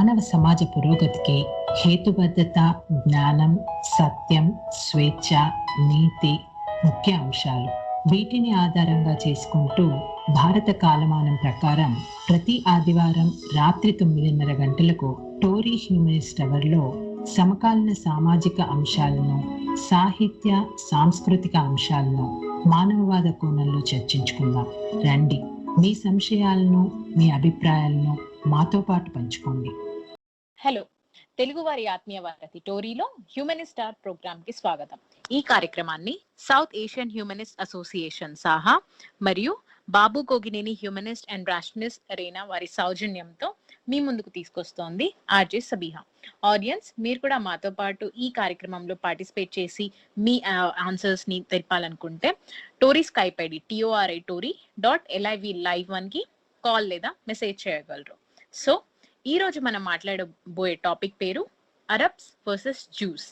మానవ సమాజ పురోగతికి హేతుబద్ధత, జ్ఞానం, సత్యం, స్వేచ్ఛ, నీతి ముఖ్య అంశాలు. వీటిని ఆధారంగా చేసుకుంటూ భారత కాలమానం ప్రకారం ప్రతి ఆదివారం రాత్రి 9:30 గంటలకు టోరీ హ్యూమనిస్ట్ అవర్లో సమకాలీన సామాజిక అంశాలను, సాహిత్య, సాంస్కృతిక అంశాలను మానవవాద కోణంలో చర్చించుకుందాం. రండి, మీ సంశయాలను, మీ అభిప్రాయాలను మాతో పాటు పంచుకోండి. హలో, తెలుగువారి ఆత్మీయ వారధి టోరీలో హ్యూమనిస్ట్ ఆర్ ప్రోగ్రామ్ కి స్వాగతం. ఈ కార్యక్రమాన్ని south Asian humanist association Saha మరియు బాబు కోగినేని హ్యూమనిస్ట్ అండ్ రాషనలిస్ట్ అరేనా వారి సౌజన్యంతో మీ ముందుకు తీసుకొస్తోంది ఆర్జే సబీహా. ఆడియన్స్, మీరు కూడా మాతో పాటు ఈ కార్యక్రమంలో పార్టిసిపేట్ చేసి మీ ఆన్సర్స్ ని తెలపాలనుకుంటే టోరీ స్కైప్ ఐడి TORI.LIV-Live1 కి కాల్ లేదా మెసేజ్ చేయగలరు. సో ఈ రోజు మనం మాట్లాడబోయే టాపిక్ పేరు అరబ్స్ వర్సెస్ జ్యూస్.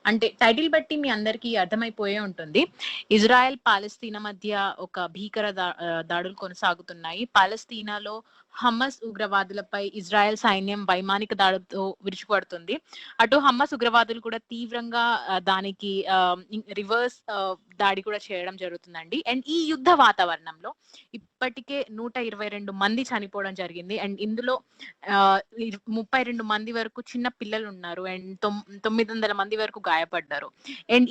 అంటే టైటిల్ బట్టి మీ అందరికీ అర్థమైపోయే ఉంటుంది. ఇజ్రాయెల్ పాలస్తీనా మధ్య ఒక భీకర దాడులు కొనసాగుతున్నాయి. పాలస్తీనాలో హమ్మస్ ఉగ్రవాదులపై ఇజ్రాయెల్ సైన్యం వైమానిక దాడులతో విరుచుపడుతుంది. అటు హమ్మస్ ఉగ్రవాదులు కూడా తీవ్రంగా దానికి రివర్స్ దాడి కూడా చేయడం జరుగుతుందండి. అండ్ ఈ యుద్ధ వాతావరణంలో ఇప్పటికే 122 మంది చనిపోవడం జరిగింది. అండ్ ఇందులో 32 మంది వరకు చిన్న పిల్లలు ఉన్నారు. అండ్ 900 మంది వరకు గాయపడ్డారు. అండ్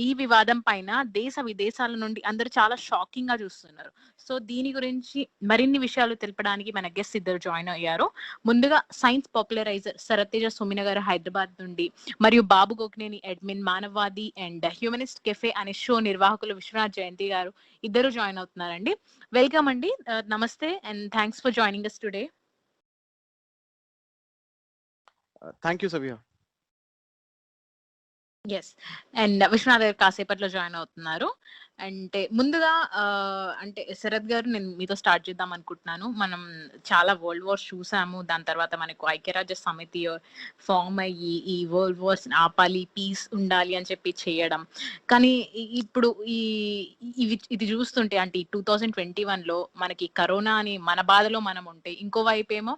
ఈ వివాదం పైన దేశ విదేశాల నుండి అందరూ చాలా షాకింగ్ గా చూస్తున్నారు. సో దీని గురించి మరిన్ని విషయాలు తెలపడానికి మన గెస్ట్ ఇద్దరు జాయిన్ అయ్యారు. ముందుగా సైన్స్ పాపులరైజర్ శరతేజ సోమిన గారు హైదరాబాద్ నుండి, మరియు బాబు Gokineni admin మానవవాది and humanist cafe అనే షో నిర్వాహకులు విశ్వనాథ్ జయంతి గారు ఇద్దరు జాయిన్ అవుతున్నారండి. వెల్కమ్ అండి, నమస్తే and thanks for joining us today. Thank you Sabiya. Yes, and Vishwanath గారు కాసేపట్లో జాయిన్ అవుతున్నారు. అంటే ముందుగా అంటే శరత్ గారు, నేను మీతో స్టార్ట్ చేద్దాం అనుకుంటున్నాను. మనం చాలా వరల్డ్ వార్స్ చూసాము. దాని తర్వాత మనకు ఐక్యరాజ్య సమితి ఫామ్ అయ్యి ఈ వరల్డ్ వార్స్ ఆపాలి, పీస్ ఉండాలి అని చెప్పి చేయడం. కానీ ఇప్పుడు ఇది చూస్తుంటే అంటే 2021లో మనకి కరోనా అని మన బాధలో మనం ఉంటే, ఇంకోవైపు ఏమో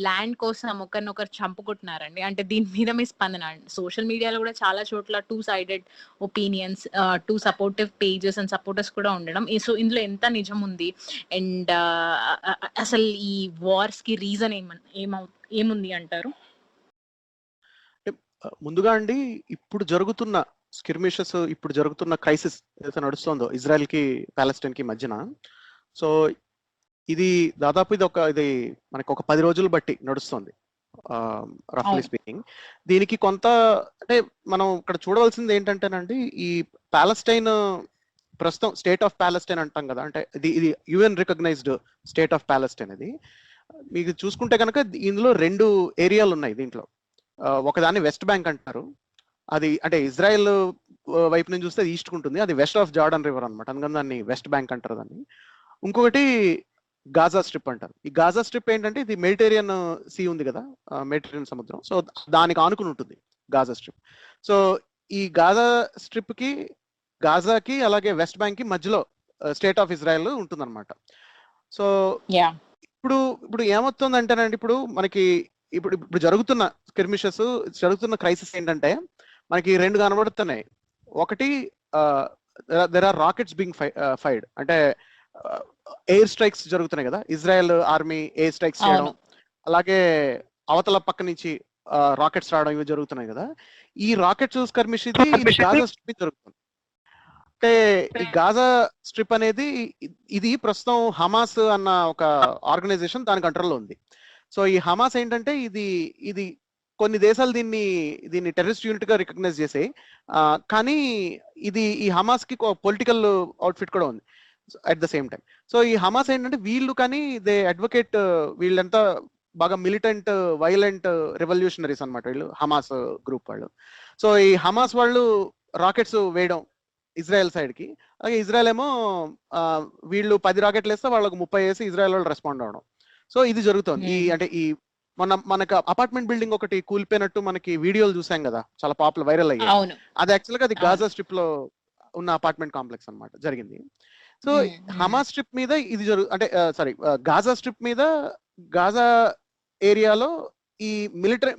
ల్యాండ్ కోసం ఒకరినొకరు చంపుకుంటున్నారండి. అంటే దీని మీద మీ స్పందన? సోషల్ మీడియాలో కూడా చాలా చోట్ల 2-sided opinions, 2 supportive pages and supporters కూడా ఉండడం. సో ఇందులో ఎంత నిజం ఉంది? అండ్ అసలు ఈ వార్స్ కి రీజన్ ఏముంది అంటారు? ముందుగా అండి, ఇప్పుడు జరుగుతున్న స్కిర్మిషెస్, ఇప్పుడు జరుగుతున్న క్రైసిస్ ఏదైతే నడుస్తుందో ఇజ్రాయెల్ కి పాలెస్టైన్ కి మధ్యన, సో ఇది దాదాపు ఇది మనకి ఒక 10 రోజులు బట్టి నడుస్తుంది, రఫ్లీ స్పీకింగ్. దీనికి కొంత అంటే మనం ఇక్కడ చూడవలసింది ఏంటంటేనండి, ఈ పాలెస్టైన్ ప్రస్తుతం స్టేట్ ఆఫ్ పాలెస్టైన్ అంటాం కదా, అంటే ఇది UN recognized state of Palestine. ఇది మీకు చూసుకుంటే కనుక ఇందులో 2 ఏరియాలు ఉన్నాయి దీంట్లో. ఒకదాన్ని వెస్ట్ బ్యాంక్ అంటారు, అది అంటే ఇజ్రాయెల్ వైపు నుంచి చూస్తే ఈస్ట్ ఉంటుంది, అది వెస్ట్ ఆఫ్ జార్డన్ రివర్ అనమాట, అందుకని దాన్ని వెస్ట్ బ్యాంక్ అంటారు దాన్ని. ఇంకొకటి గాజా స్ట్రిప్ అంటారు. ఈ గాజా స్ట్రిప్ ఏంటంటే ఇది మెడిటేరియన్ సీ ఉంది కదా, మెడిటేరియన్ సముద్రం, సో దానికి ఆనుకుని ఉంటుంది గాజా స్ట్రిప్. సో ఈ గాజా స్ట్రిప్ కి, గాజాకి అలాగే వెస్ట్ బ్యాంక్ కి మధ్యలో స్టేట్ ఆఫ్ ఇజ్రాయెల్ ఉంటుంది అనమాట. సో ఇప్పుడు ఏమవుతుంది అంటేనండి, ఇప్పుడు మనకి ఇప్పుడు జరుగుతున్న స్కిర్మిషెస్, జరుగుతున్న క్రైసిస్ ఏంటంటే మనకి 2 కనబడుతున్నాయి. ఒకటి, there are rockets being fired, అంటే ఎయిర్ స్ట్రైక్స్ జరుగుతున్నాయి కదా, ఇజ్రాయెల్ ఆర్మీ ఎయిర్ స్ట్రైక్స్ చేయడం, అలాగే అవతల పక్క నుంచి రాకెట్స్ రావడం, ఇవి జరుగుతున్నాయి కదా. ఈ రాకెట్స్ స్కిర్మిష్ ఇది గాజా స్ట్రిప్ జరుగుతుంది. అంటే ఈ గాజా స్ట్రిప్ అనేది ఇది ప్రస్తుతం హమాస్ అన్న ఒక ఆర్గనైజేషన్ దాని కంట్రోల్లో ఉంది. సో ఈ హమాస్ ఏంటంటే ఇది కొన్ని దేశాలు దీన్ని టెర్రరిస్ట్ యూనిట్ గా రికగ్నైజ్ చేసాయి. కానీ ఈ హమాస్ కి పొలిటికల్ అవుట్ఫిట్ కూడా ఉంది at the same time. So ఈ హమాస్ ఏంటంటే వీళ్ళు కానీ దే అడ్వకేట్, వీళ్ళంతా బాగా మిలిటెంట్, వైలెంట్ రెవల్యూషనరీస్ అనమాట వీళ్ళు, హమాస్ గ్రూప్ వాళ్ళు. సో ఈ హమాస్ వాళ్ళు రాకెట్స్ వేయడం ఇజ్రాయెల్ సైడ్ కి, అలాగే ఇజ్రాయెల్ ఏమో వీళ్ళు 10 రాకెట్లు వేస్తే వాళ్ళకు 30 వేసి ఇజ్రాయెల్ వాళ్ళు రెస్పాండ్ అవడం. సో ఇది జరుగుతుంది. అంటే మనకు అపార్ట్మెంట్ బిల్డింగ్ ఒకటి కూలిపోయినట్టు మనకి వీడియోలు చూసాం కదా, చాలా పాపులర్, వైరల్ అయ్యాయి. అది యాక్చువల్ గా అది గాజా స్ట్రిప్ లో ఉన్న అపార్ట్మెంట్ కాంప్లెక్స్ అన్నమాట జరిగింది. సో హమాస్ స్ట్రిప్ మీద ఇది అంటే సారీ, గాజా స్ట్రిప్ మీద, గాజా ఏరియాలో ఈ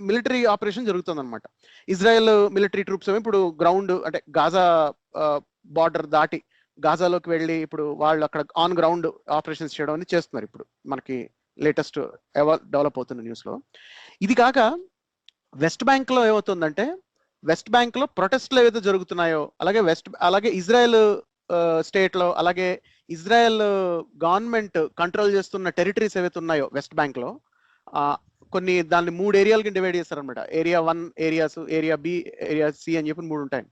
మిలిటరీ ఆపరేషన్ జరుగుతుంది అనమాట. ఇజ్రాయెల్ మిలిటరీ ట్రూప్స్ ఏమో ఇప్పుడు గ్రౌండ్ అంటే గాజా బార్డర్ దాటి గాజాలోకి వెళ్ళి ఇప్పుడు వాళ్ళు అక్కడ ఆన్ గ్రౌండ్ ఆపరేషన్స్ చేయడం అని చేస్తున్నారు. ఇప్పుడు మనకి లేటెస్ట్ డెవలప్ అవుతున్న న్యూస్ లో. ఇది కాక వెస్ట్ బ్యాంక్ లో ఏమవుతుందంటే, వెస్ట్ బ్యాంక్ లో ప్రొటెస్ట్లు ఏవైతే జరుగుతున్నాయో, అలాగే ఇజ్రాయెల్ స్టేట్ లో, అలాగే ఇజ్రాయెల్ గవర్నమెంట్ కంట్రోల్ చేస్తున్న టెరిటరీస్ ఏవైతే ఉన్నాయో వెస్ట్ బ్యాంక్ లో, కొన్ని దాన్ని 3 ఏరియాలకి డివైడ్ చేస్తారనమాట. Area 1 areas, area B, area C అని చెప్పి 3 ఉంటాయి.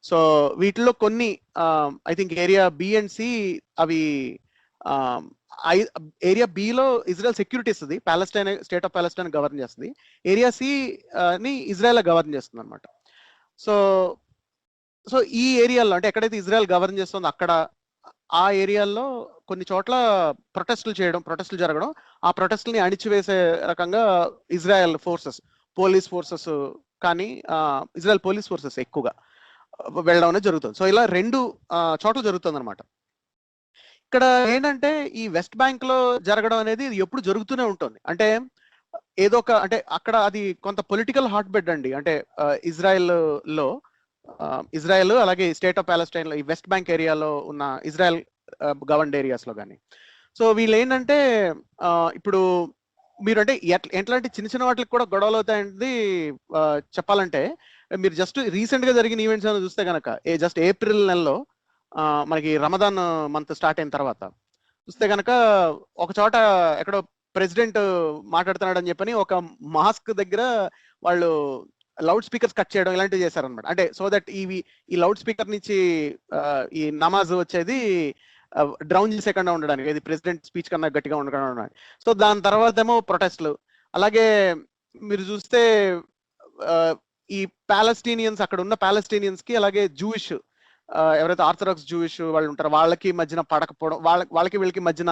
సో వీటిలో కొన్ని I think area B and C అవి ఏరియా బిలో ఇజ్రాయెల్ సెక్యూరిటీ ఇస్తుంది, Palestine state of Palestine govern చేస్తుంది. ఏరియా సి ని ఇజ్రాయెల్ గవర్న్ చేస్తుంది అనమాట. సో సో ఈ ఏరియాలో అంటే ఎక్కడైతే ఇజ్రాయెల్ గవర్న్ చేస్తుందో అక్కడ ఆ ఏరియాల్లో కొన్ని చోట్ల ప్రొటెస్టులు జరగడం, ఆ ప్రొటెస్ట్ని అణిచివేసే రకంగా ఇజ్రాయెల్ ఫోర్సెస్, పోలీస్ ఫోర్సెస్ కానీ ఇజ్రాయెల్ పోలీస్ ఫోర్సెస్ ఎక్కువగా వెళ్ళడం అనేది జరుగుతుంది. సో ఇలా 2 చోట్ల జరుగుతుంది అనమాట. ఇక్కడ ఏంటంటే ఈ వెస్ట్ బ్యాంక్ లో జరగడం అనేది ఎప్పుడు జరుగుతూనే ఉంటుంది. అంటే ఏదో ఒక అంటే అక్కడ అది కొంత పొలిటికల్ హాట్ బెడ్ అండి. అంటే ఇజ్రాయెల్ అలాగే స్టేట్ ఆఫ్ ప్యాలెస్టైన్ లో ఈ వెస్ట్ బ్యాంక్ ఏరియాలో ఉన్న ఇజ్రాయెల్ గవర్నడ్ ఏరియాస్ లో కానీ. సో వీళ్ళు ఏంటంటే ఇప్పుడు మీరు అంటే ఎట్లాంటి చిన్న చిన్న వాటికి కూడా గొడవలు అవుతాయండి చెప్పాలంటే, మీరు జస్ట్ రీసెంట్ గా జరిగిన ఈవెంట్స్ అని చూస్తే కనుక జస్ట్ ఏప్రిల్ నెలలో మనకి రమదాన్ మంత్ స్టార్ట్ అయిన తర్వాత చూస్తే కనుక ఒక చోట ఎక్కడో ప్రెసిడెంట్ మాట్లాడుతున్నాడని చెప్పని ఒక మాస్క్ దగ్గర వాళ్ళు లౌడ్ స్పీకర్స్ కట్ చేయడం ఇలాంటివి చేశారనమాట. అంటే సో దట్ ఈ లౌడ్ స్పీకర్ నుంచి ఈ నమాజ్ వచ్చేది డ్రౌన్ చేసేకుండా ఉండడానికి, ఇది ప్రెసిడెంట్ స్పీచ్ కన్నా గట్టిగా ఉండకుండా ఉండడానికి. సో దాని తర్వాత ఏమో ప్రొటెస్ట్లు. అలాగే మీరు చూస్తే ఈ ప్యాలెస్టీనియన్స్, అక్కడ ఉన్న ప్యాలెస్టీనియన్స్ కి అలాగే జూయిష్ ఎవరైతే ఆర్థడాక్స్ జూయిష్ వాళ్ళు ఉంటారో వాళ్ళకి మధ్యన పడకపోవడం, వాళ్ళకి వీళ్ళకి మధ్యన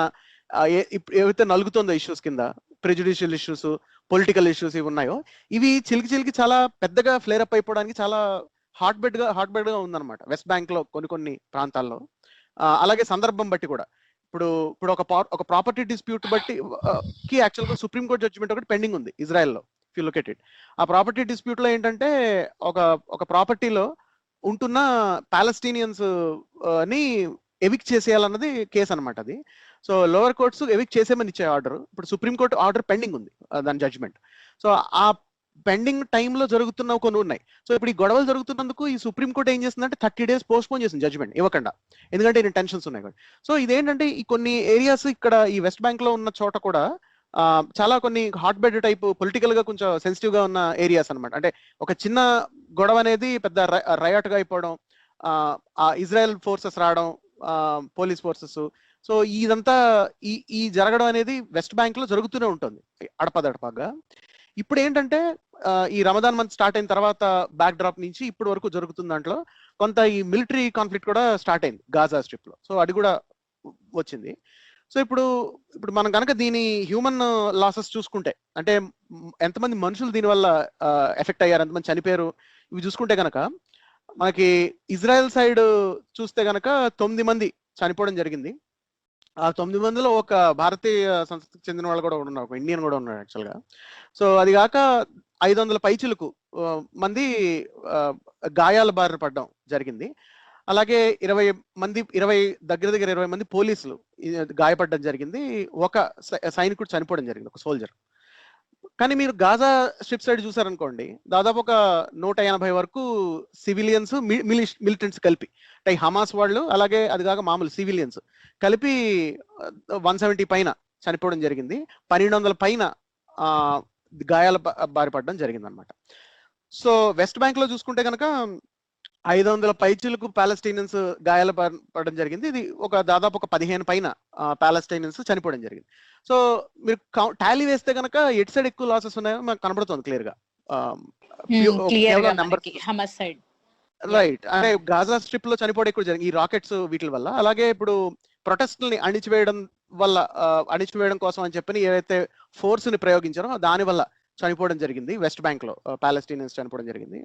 ఏవైతే నలుగుతుందో ఇష్యూస్ కింద ప్రెజుడిషియల్ ఇష్యూస్, పొలిటికల్ ఇష్యూస్ ఇవి ఉన్నాయో, ఇవి చిలికి చాలా పెద్దగా ఫ్లేరప్ అయిపోవడానికి చాలా హాట్ బెడ్ గా ఉందన్నమాట వెస్ట్ బ్యాంక్ లో కొన్ని ప్రాంతాల్లో. అలాగే సందర్భం బట్టి కూడా ఇప్పుడు ఒక ప్రాపర్టీ డిస్ప్యూట్ బట్టి కి యాక్చువల్ గా సుప్రీం కోర్ట్ జడ్జిమెంట్ ఒకటి పెండింగ్ ఉంది ఇజ్రాయెల్లో. If you look at it, ఆ ప్రాపర్టీ డిస్ప్యూట్ లో ఏంటంటే ఒక ప్రాపర్టీలో ఉంటున్న ప్యాలెస్టీనియన్స్ ని ఎవిక్ట్ చేసేయాలన్నది కేసు అనమాట అది. సో లోవర్ కోర్ట్స్ ఎవిక్ట్ చేసేమని ఇచ్చే ఆర్డర్, ఇప్పుడు సుప్రీం కోర్ట్ ఆర్డర్ పెండింగ్ ఉంది దాని జడ్జిమెంట్. సో ఆ పెండింగ్ టైంలో జరుగుతున్న కొన్ని ఉన్నాయి. సో ఇప్పుడు ఈ గొడవలు జరుగుతున్నందుకు ఈ సుప్రీం కోర్ట్ ఏం చేసిందంటే 30 days పోస్ట్పోన్ చేసింది జడ్జిమెంట్ ఇవ్వకుండా, ఎందుకంటే ఈయన టెన్షన్స్ ఉన్నాయి కాబట్టి. సో ఇదేంటంటే ఈ కొన్ని ఏరియాస్ ఇక్కడ ఈ వెస్ట్ బ్యాంక్ లో ఉన్న చోట కూడా చాలా కొన్ని హాట్ బెడ్ టైప్ పొలిటికల్ గా కొంచెం సెన్సిటివ్ గా ఉన్న ఏరియాస్ అనమాట. అంటే ఒక చిన్న గొడవ అనేది పెద్ద రయాట్ గా అయిపోవడం, ఆ ఇజ్రాయెల్ ఫోర్సెస్ రావడం, పోలీస్ ఫోర్సెస్. సో ఇదంతా ఈ జరగడం అనేది వెస్ట్ బ్యాంక్ లో జరుగుతూనే ఉంటుంది అడపదడపగా. ఇప్పుడు ఏంటంటే ఈ రమదాన్ మంత్ స్టార్ట్ అయిన తర్వాత బ్యాక్ డ్రాప్ నుంచి ఇప్పటి వరకు జరుగుతున్న దాంట్లో కొంత ఈ మిలిటరీ కాన్ఫ్లిక్ట్ కూడా స్టార్ట్ అయింది గాజా స్ట్రిప్ లో. సో అది కూడా వచ్చింది. సో ఇప్పుడు మనం కనుక దీని హ్యూమన్ లాసెస్ చూసుకుంటే, అంటే ఎంతమంది మనుషులు దీనివల్ల ఎఫెక్ట్ అయ్యారు, ఎంతమంది చనిపోయారు, ఇవి చూసుకుంటే కనుక మనకి ఇజ్రాయెల్ సైడ్ చూస్తే కనుక 9 మంది చనిపోవడం జరిగింది. ఆ 9 మందిలో ఒక భారతీయ సంస్కృతికి చెందిన వాళ్ళు కూడా ఉన్నారు, ఒక ఇండియన్ కూడా ఉన్నాడు యాక్చువల్గా. సో అది కాక 500 పైచిలకు మంది గాయాల బారిన పడడం జరిగింది. అలాగే 20 దగ్గర 20 మంది పోలీసులు గాయపడడం జరిగింది. ఒక సైనికుడు చనిపోవడం జరిగింది, ఒక సోల్జర్. కానీ మీరు గాజా స్ట్రిప్ సైడ్ చూసారనుకోండి, దాదాపు ఒక 180 వరకు సివిలియన్స్, మిలిటెంట్స్ కలిపి, అంటే హమాస్ వాళ్ళు అలాగే అది కాక మామూలు సివిలియన్స్ కలిపి 170 పైన చనిపోవడం జరిగింది. 1200 పైన గాయాల బారిపడడం జరిగింది అనమాట. సో వెస్ట్ బ్యాంక్ లో చూసుకుంటే కనుక 500 పైచిలకు ప్యాలెస్టీనియన్స్ గాయాల పడడం జరిగింది. ఇది దాదాపు ఒక 15 పైన ప్యాలెస్టీనియన్స్ చనిపోవడం జరిగింది. సో మీరు టాలీ వేస్తే కనుక ఎటు సైడ్ ఎక్కువ లాసెస్ ఉన్నాయో మనకు కనబడుతుంది క్లియర్ గా. రైట్, అంటే గాజా స్ట్రిప్ లో చనిపోవడం ఎక్కువ జరిగింది ఈ రాకెట్స్ వీటి వల్ల. అలాగే ఇప్పుడు ప్రొటెస్ట్ని అణిచివేయడం కోసం అని చెప్పి ఏవైతే ఫోర్స్ ని ప్రయోగించారో దాని వల్ల చనిపోవడం జరిగింది వెస్ట్ బ్యాంక్ లో, ప్యాలెస్టీనియన్స్ చనిపోవడం జరిగింది.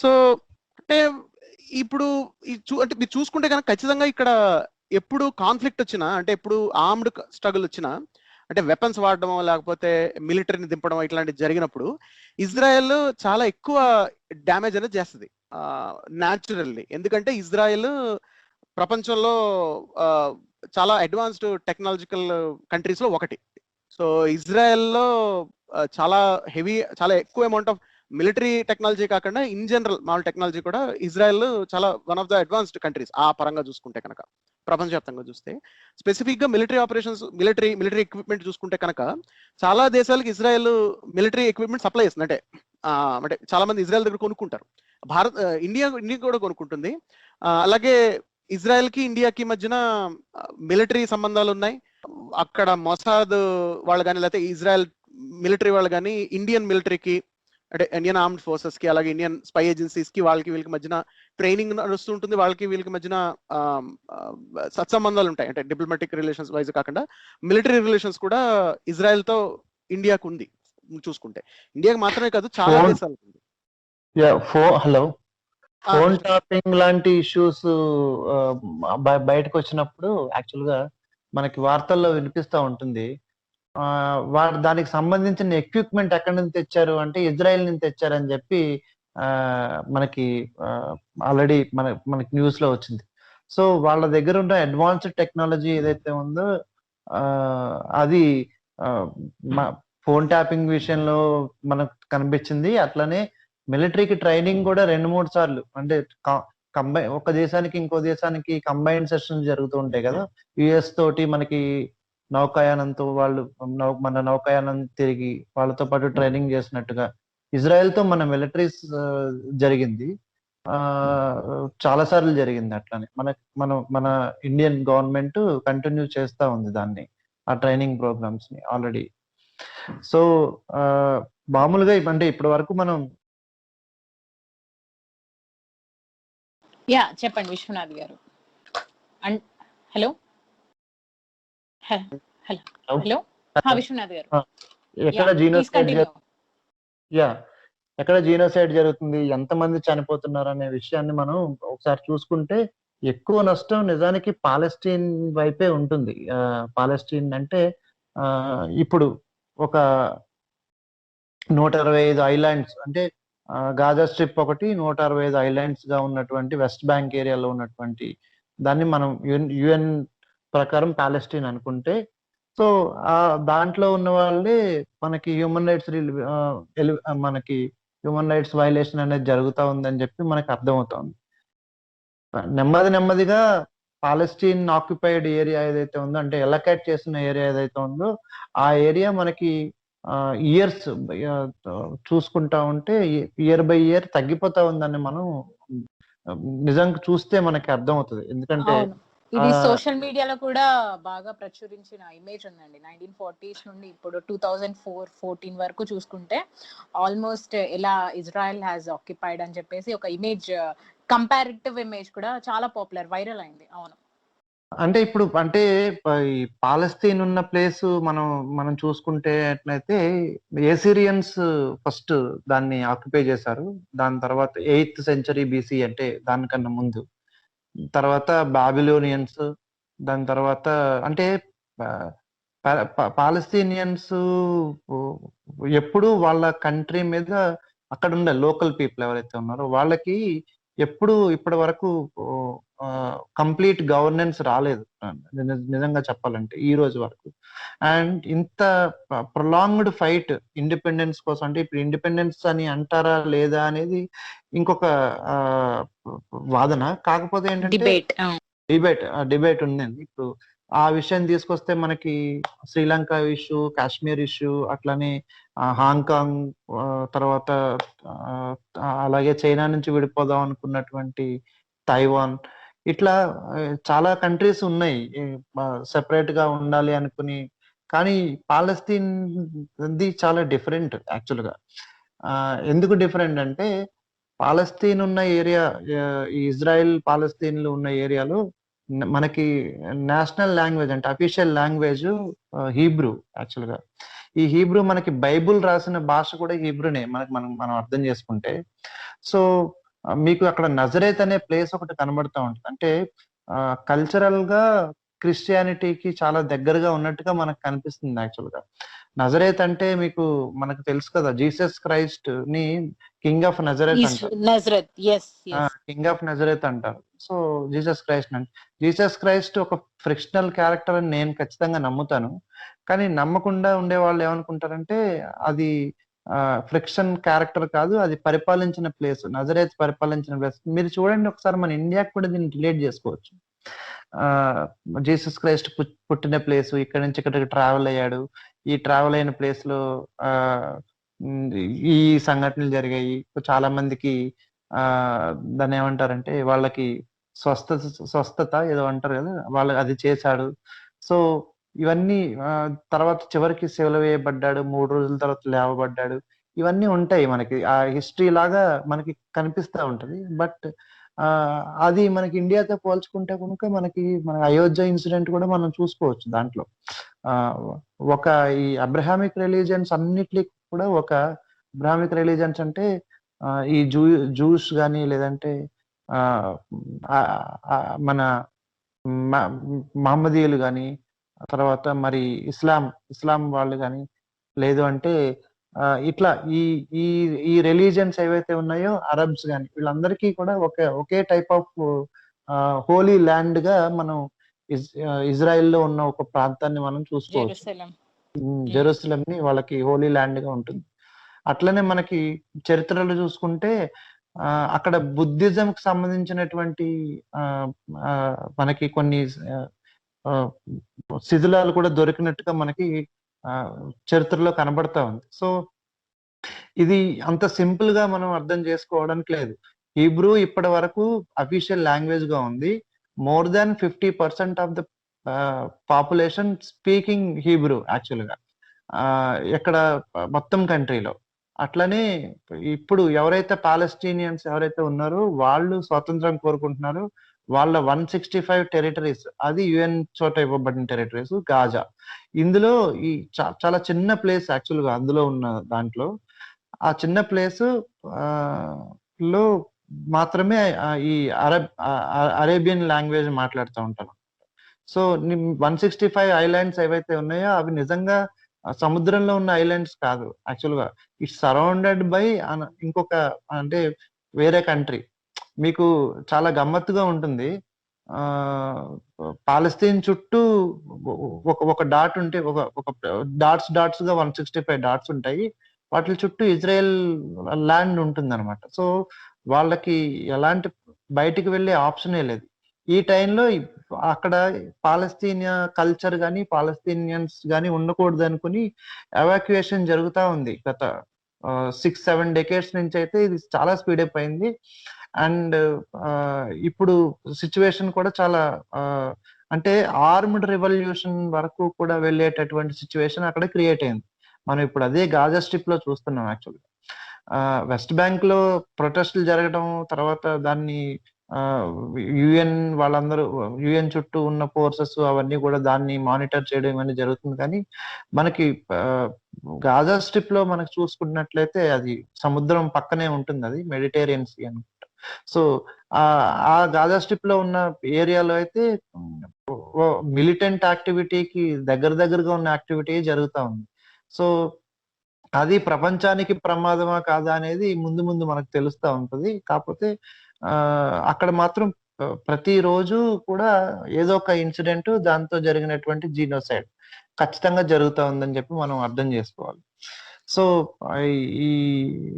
సో అంటే ఇప్పుడు అంటే మీరు చూసుకుంటే కనుక ఖచ్చితంగా ఇక్కడ ఎప్పుడు కాన్ఫ్లిక్ట్ వచ్చినా, అంటే ఎప్పుడు ఆర్మ్డ్ స్ట్రగుల్ వచ్చినా అంటే వెపన్స్ వాడడం లేకపోతే మిలిటరీని దింపడం ఇట్లాంటివి జరిగినప్పుడు ఇజ్రాయెల్ చాలా ఎక్కువ డ్యామేజ్ అనేది చేస్తుంది న్యాచురల్లీ. ఎందుకంటే ఇజ్రాయెల్ ప్రపంచంలో చాలా అడ్వాన్స్డ్ టెక్నాలజికల్ కంట్రీస్ లో ఒకటి. సో ఇజ్రాయెల్లో చాలా చాలా ఎక్కువ అమౌంట్ ఆఫ్ మిలిటరీ టెక్నాలజీ కాకుండా ఇన్ జనరల్ మామూలు టెక్నాలజీ కూడా ఇజ్రాయెల్ చాలా one of the advanced countries ఆ పరంగా చూసుకుంటే కనుక. ప్రపంచవ్యాప్తంగా చూస్తే స్పెసిఫిక్ గా మిలిటరీ ఆపరేషన్స్ మిలిటరీ ఎక్విప్మెంట్ చూసుకుంటే కనుక చాలా దేశాలకు ఇజ్రాయెల్ మిలిటరీ ఎక్విప్మెంట్ సప్లై చేస్తుంది. అంటే చాలా మంది ఇజ్రాయెల్ దగ్గర కొనుక్కుంటారు. ఇండియా కూడా కొనుక్కుంటుంది. అలాగే ఇజ్రాయెల్ కి ఇండియాకి మధ్యన మిలిటరీ సంబంధాలు ఉన్నాయి. అక్కడ మొసాద్ వాళ్ళు కానీ లేకపోతే ఇజ్రాయెల్ మిలిటరీ వాళ్ళు కానీ ఇండియన్ మిలిటరీకి అంటే ఇండియన్ ఆర్మ్డ్ ఫోర్సెస్ కి అలాగే ఇండియన్ స్పై ఏజెన్సీస్ కి వీళ్ళకి మధ్యన ట్రైనింగ్ నడుస్తుంటుంది. వీళ్ళకి మధ్యన సత్సంబంధాలు ఉంటాయి. అంటే డిప్లొమాటిక్ రిలేషన్స్ వైజ్ కాకుండా మిలిటరీ రిలేషన్స్ కూడా ఇజ్రాయెల్ తో ఇండియాకు ఉంది. చూసుకుంటే ఇండియాకి మాత్రమే కాదు చాలా దేశాలకు ఉంది. హలో, ఫోన్ టాపింగ్ లాంటి ఇష్యూస్ బయటకు వచ్చినప్పుడు యాక్చువల్ గా మనకి వార్తల్లో వినిపిస్తా ఉంటుంది. దానికి సంబంధించిన ఎక్విప్మెంట్ ఎక్కడి నుంచి తెచ్చారు అంటే ఇజ్రాయెల్ నుంచి తెచ్చారని చెప్పి మనకి ఆల్రెడీ మనకి న్యూస్ లో వచ్చింది. సో వాళ్ళ దగ్గర ఉన్న అడ్వాన్స్డ్ టెక్నాలజీ ఏదైతే ఉందో అది ఫోన్ ట్యాపింగ్ విషయంలో మనకు కనిపించింది. అట్లనే మిలిటరీకి ట్రైనింగ్ కూడా 2-3 సార్లు అంటే ఒక దేశానికి ఇంకో దేశానికి కంబైన్డ్ సెషన్స్ జరుగుతూ ఉంటాయి కదా. యుఎస్ తోటి మనకి నౌకాయానంతో వాళ్ళు మన నౌకాయానం తిరిగి వాళ్ళతో పాటు ట్రైనింగ్ చేసినట్టుగా ఇజ్రాయెల్ తో మన మిలిటరీస్ జరిగింది. చాలా సార్లు జరిగింది. అట్లానే మన ఇండియన్ గవర్నమెంట్ కంటిన్యూ చేస్తా ఉంది దాన్ని, ఆ ట్రైనింగ్ ప్రోగ్రామ్స్ ని ఆల్రెడీ. సో మామూలుగా అంటే ఇప్పటి వరకు మనం చెప్పండి విశ్వనాథ్ గారు. హలో హలో విశ్వనాథ్ గారు, ఎక్కడ జీనోసైడ్ జరుగుతుంది, ఎంతమంది చనిపోతున్నారు అనే విషయాన్ని మనం ఒకసారి చూసుకుంటే ఎక్కువ నష్టం నిజానికి పాలెస్టీన్ వైపే ఉంటుంది. పాలెస్టీన్ అంటే ఇప్పుడు ఒక 125 ఐలాండ్స్ అంటే గాజా స్ట్రిప్ ఒకటి 165 ఐలాండ్స్ గా ఉన్నటువంటి వెస్ట్ బ్యాంక్ ఏరియాలో ఉన్నటువంటి దాన్ని మనం యుఎన్ ప్రకారం పాలెస్టీన్ అనుకుంటే, సో దాంట్లో ఉన్న వాళ్ళే మనకి హ్యూమన్ రైట్స్ వైలేషన్ అనేది జరుగుతూ ఉందని చెప్పి మనకి అర్థమవుతుంది. నెమ్మదిగా పాలెస్టీన్ ఆక్యుపైడ్ ఏరియా ఏదైతే ఉందో అంటే ఎలకేట్ చేసిన ఏరియా ఏదైతే ఉందో ఆ ఏరియా మనకి ఇయర్స్ చూసుకుంటా ఉంటే ఇయర్ బై ఇయర్ తగ్గిపోతా ఉందని మనం నిజంగా చూస్తే మనకి అర్థమవుతుంది. ఎందుకంటే ఇది సోషల్ మీడియాలో కూడా బాగా ప్రచురించిన ఇమేజ్ ఉందండి. 1940s నుండి ఇప్పుడు 2004-14 వరకు చూసుకుంటే ఆల్మోస్ట్ ఎలా ఇజ్రాయెల్ హ్యాస్ ఆక్యుపైడ్ అని చెప్పేసి ఒక ఇమేజ్, కంపారిటివ్ ఇమేజ్ కూడా చాలా పాపులర్, వైరల్ అయింది. అవును, అంటే ఇప్పుడు అంటే ఈ పాలస్తీన్ ఉన్న ప్లేస్ మనం చూసుకుంటే ఎట్లయితే ఏసిరియన్స్ ఫస్ట్ దాన్ని ఆక్యుపై చేశారు. దాని తర్వాత 8th century BC అంటే దానికన్నా ముందు, తర్వాత బాబిలోనియన్స్, దాని తర్వాత అంటే పాలస్తీనియన్స్ ఎప్పుడు వాళ్ళ కంట్రీ మీద అక్కడ ఉండే లోకల్ పీపుల్ ఎవరైతే ఉన్నారో వాళ్ళకి ఎప్పుడు ఇప్పటి వరకు కంప్లీట్ గవర్నెన్స్ రాలేదు నిజంగా చెప్పాలంటే ఈ రోజు వరకు. అండ్ ఇంత ప్రొలాంగ్డ్ ఫైట్ ఇండిపెండెన్స్ కోసం, అంటే ఇప్పుడు ఇండిపెండెన్స్ అని అంటారా లేదా అనేది ఇంకొక వాదన. కాకపోతే ఏంటంటే డిబేట్ ఉందండి. ఇప్పుడు ఆ విషయం తీసుకొస్తే మనకి శ్రీలంక ఇష్యూ, కాశ్మీర్ ఇష్యూ, అట్లానే హాంకాంగ్, తర్వాత అలాగే చైనా నుంచి విడిపోదాం అనుకున్నటువంటి తైవాన్, ఇట్లా చాలా కంట్రీస్ ఉన్నాయి సెపరేట్ గా ఉండాలి అనుకుని. కానీ పాలస్తీన్ చాలా డిఫరెంట్ యాక్చువల్ గా. ఎందుకు డిఫరెంట్ అంటే పాలస్తీన్ ఉన్న ఏరియా, ఇజ్రాయెల్ పాలస్తీన్లు ఉన్న ఏరియాలో మనకి నేషనల్ లాంగ్వేజ్ అంటే అఫీషియల్ లాంగ్వేజ్ హీబ్రూ యాక్చువల్ గా. ఈ హీబ్రూ మనకి బైబుల్ రాసిన భాష కూడా హీబ్రూనే మనం అర్థం చేసుకుంటే. సో మీకు అక్కడ నజరేత్ అనే ప్లేస్ ఒకటి కనబడతా ఉంటుంది. అంటే కల్చరల్ గా క్రిస్టియానిటీకి చాలా దగ్గరగా ఉన్నట్టుగా మనకు కనిపిస్తుంది యాక్చువల్‌గా. నజరేత్ అంటే మీకు మనకు తెలుసు కదా! జీసస్ క్రైస్ట్ ని కింగ్ ఆఫ్ నజరేత్ అంటారు. Nazareth. Yes, yes. King of Nazareth అంటారు. సో, జీసస్ క్రైస్ట్ అంటే జీసస్ క్రైస్ట్ ఒక ఫిక్షనల్ క్యారెక్టర్ అని నేను ఖచ్చితంగా నమ్ముతాను. కానీ నమ్మకుండా ఉండేవాళ్ళు ఏమనుకుంటారంటే అది ఫిక్షన్ క్యారెక్టర్ కాదు. అది పరిపాలించిన ప్లేస్. నజరేత్ పరిపాలించిన ప్లేస్. మీరు చూడండి ఒకసారి మన ఇండియాకి కూడా దీన్ని రిలేట్ చేసుకోవచ్చు. ఆహ్, జీసస్ క్రైస్ట్ పుట్టిన ప్లేసు, ఇక్కడి నుంచి ఇక్కడికి ట్రావెల్ అయ్యాడు. ఈ ట్రావెల్ అయిన ప్లేస్‌లో ఆహ్, హ్మ్. ఈ సంఘటనలు జరిగాయి. చాలా మందికి దాన్నేమంటారంటే వాళ్ళకి స్వస్థత స్వస్థత ఏదో అంటారు గదా! వాళ్ళు అది చేశాడు. సో, ఇవన్నీ తర్వాత చివరికి సిలువ వేయబడ్డాడు. 3 రోజుల తర్వాత లేవబడ్డాడు. ఇవన్నీ ఉంటాయి మనకి. ఆ హిస్టరీ లాగా మనకి కనిపిస్తా ఉంటది. బట్ అది మనకి ఇండియాతో పోల్చుకుంటే గనుక మన అయోధ్య ఇన్సిడెంట్ కూడా మనం చూసుకోవచ్చు దాంట్లో. ఆహ్, ఒక ఈ అబ్రహామిక్ రిలీజియన్స్ అన్నిట్లికి కూడా ఒక అబ్రహామిక్ రిలీజియన్స్ అంటే ఈ జూస్ గాని లేదంటే ఆహ్, ఆహ్, మన మ మహమ్మదీయులు గాని, తర్వాత మరి ఇస్లాం వాళ్ళు గాని, లేదు అంటే ఇట్లా ఈ ఈ ఈ రిలీజియన్స్ ఏవైతే ఉన్నాయో అరబ్స్ గాని వీళ్ళందరికీ కూడా ఒకే టైప్ ఆఫ్ హోలీ ల్యాండ్‌గా మనం ఇజ్రాయెల్‌లో ఉన్న ఒక ప్రాంతాన్ని మనం చూసుకోవచ్చు. జెరూసలేం. జెరూసలేంని వాళ్ళకి హోలీ ల్యాండ్‌గా ఉంటుంది. అట్లనే మనకి చరిత్రలో చూసుకుంటే అక్కడ బుద్ధిజంకి సంబంధించినటువంటి ఆహ్, మనకి కొన్ని ఆహ్, ఆహ్, శిథిలాలు కూడా దొరికినట్టుగా మనకి ఆహ్, చరిత్రలో కనబడతా ఉంది. సో, ఇది అంత సింపుల్‌గా మనం అర్థం చేసుకోవడానికి లేదు. హీబ్రూ ఇప్పటి వరకు అఫీషియల్ లాంగ్వేజ్‌గా ఉంది. More than 50% of the population speaking Hebrew యాక్చువల్‌గా. ఇక్కడ మొత్తం కంట్రీలో. అట్లనే ఇప్పుడు ఎవరైతే పాలస్టీనియన్స్ ఎవరైతే ఉన్నారో వాళ్ళు స్వాతంత్రం కోరుకుంటున్నారో వాళ్ళ 165 టెరిటరీస్ అది యూఎన్ చోట ఇవ్వబడిన టెరిటరీస్ గాజా. ఇందులో ఈ చాలా చిన్న ప్లేస్ యాక్చువల్‌గా అందులో ఉన్న దాంట్లో. ఆ చిన్న ప్లేసు ఆహ్, లో మాత్రమే ఈ అరేబియన్ లాంగ్వేజ్ మాట్లాడుతా ఉంటారు. సో, 165 ఐలాండ్స్ ఏవైతే ఉన్నాయో అవి నిజంగా సముద్రంలో ఉన్న ఐలాండ్స్ కాదు యాక్చువల్‌గా. ఇట్స్ సరౌండెడ్ బై ఇంకొక అంటే వేరే కంట్రీ. మీకు చాలా గమ్మత్తుగా ఉంటుంది. ఆహ్, పాలస్తీన్ చుట్టూ ఒక డాట్ ఉంటే ఒక డాట్స్‌గా 165 డాట్స్ ఉంటాయి. వాటిల చుట్టూ ఇజ్రాయెల్ ల్యాండ్ ఉంటుందన్నమాట. సో, వాళ్ళకి ఎలాంటి బయటికి వెళ్ళే ఆప్షనే లేదు. ఈ టైంలో అక్కడ పాలస్తీనియా కల్చర్ గాని, పాలస్తీనియన్స్ గాని ఉండకూడదనుకుని ఎవాక్యుయేషన్ జరుగుతా ఉంది. గత 6, 7 డెకేడ్స్ నుంచయితే ఇది చాలా స్పీడప్ అయింది. అండ్ ఇప్పుడు సిట్యుయేషన్ కూడా చాలా అంటే ఆర్మ్డ్ రివల్యూషన్ వరకు కూడా వెళ్ళేటటువంటి సిట్యుయేషన్ అక్కడ క్రియేట్ అయింది. మనం ఇప్పుడు అదే గాజా స్ట్రిప్‌లో చూస్తున్నాం యాక్చువల్‌గా. వెస్ట్ బ్యాంక్‌లో ప్రొటెస్ట్‌లు జరగడం, తర్వాత దాన్ని ఆహ్, యూఎన్ వాళ్ళందరూ యూఎన్ చుట్టూ ఉన్న ఫోర్సెస్ అవన్నీ కూడా దాన్ని మానిటర్ చేయడం ఇవన్నీ జరుగుతుంది. కానీ మనకి గాజా స్ట్రిప్‌లో మనకు చూసుకున్నట్లయితే అది సముద్రం పక్కనే ఉంటుందది. మెడిటేరియన్ సీ అనమాట. సో, ఆ గాజా స్ట్రిప్‌లో ఉన్న ఏరియాలో అయితే మిలిటెంట్ యాక్టివిటీకి దగ్గరగా ఉన్న యాక్టివిటీ జరుగుతా ఉంది. సో, అది ప్రపంచానికి ప్రమాదమా కాదా అనేది ముందు మనకు తెలుస్తా ఉంటది. కాపోతే అక్కడ మాత్రం ప్రతిరోజు కూడా ఏదో ఒక ఇన్సిడెంట్ దాంతో జరిగినటువంటి జీనోసైడ్ ఖచ్చితంగా జరుగుతా ఉందని చెప్పి మనం అర్థం చేసుకోవాలి. సో, ఈ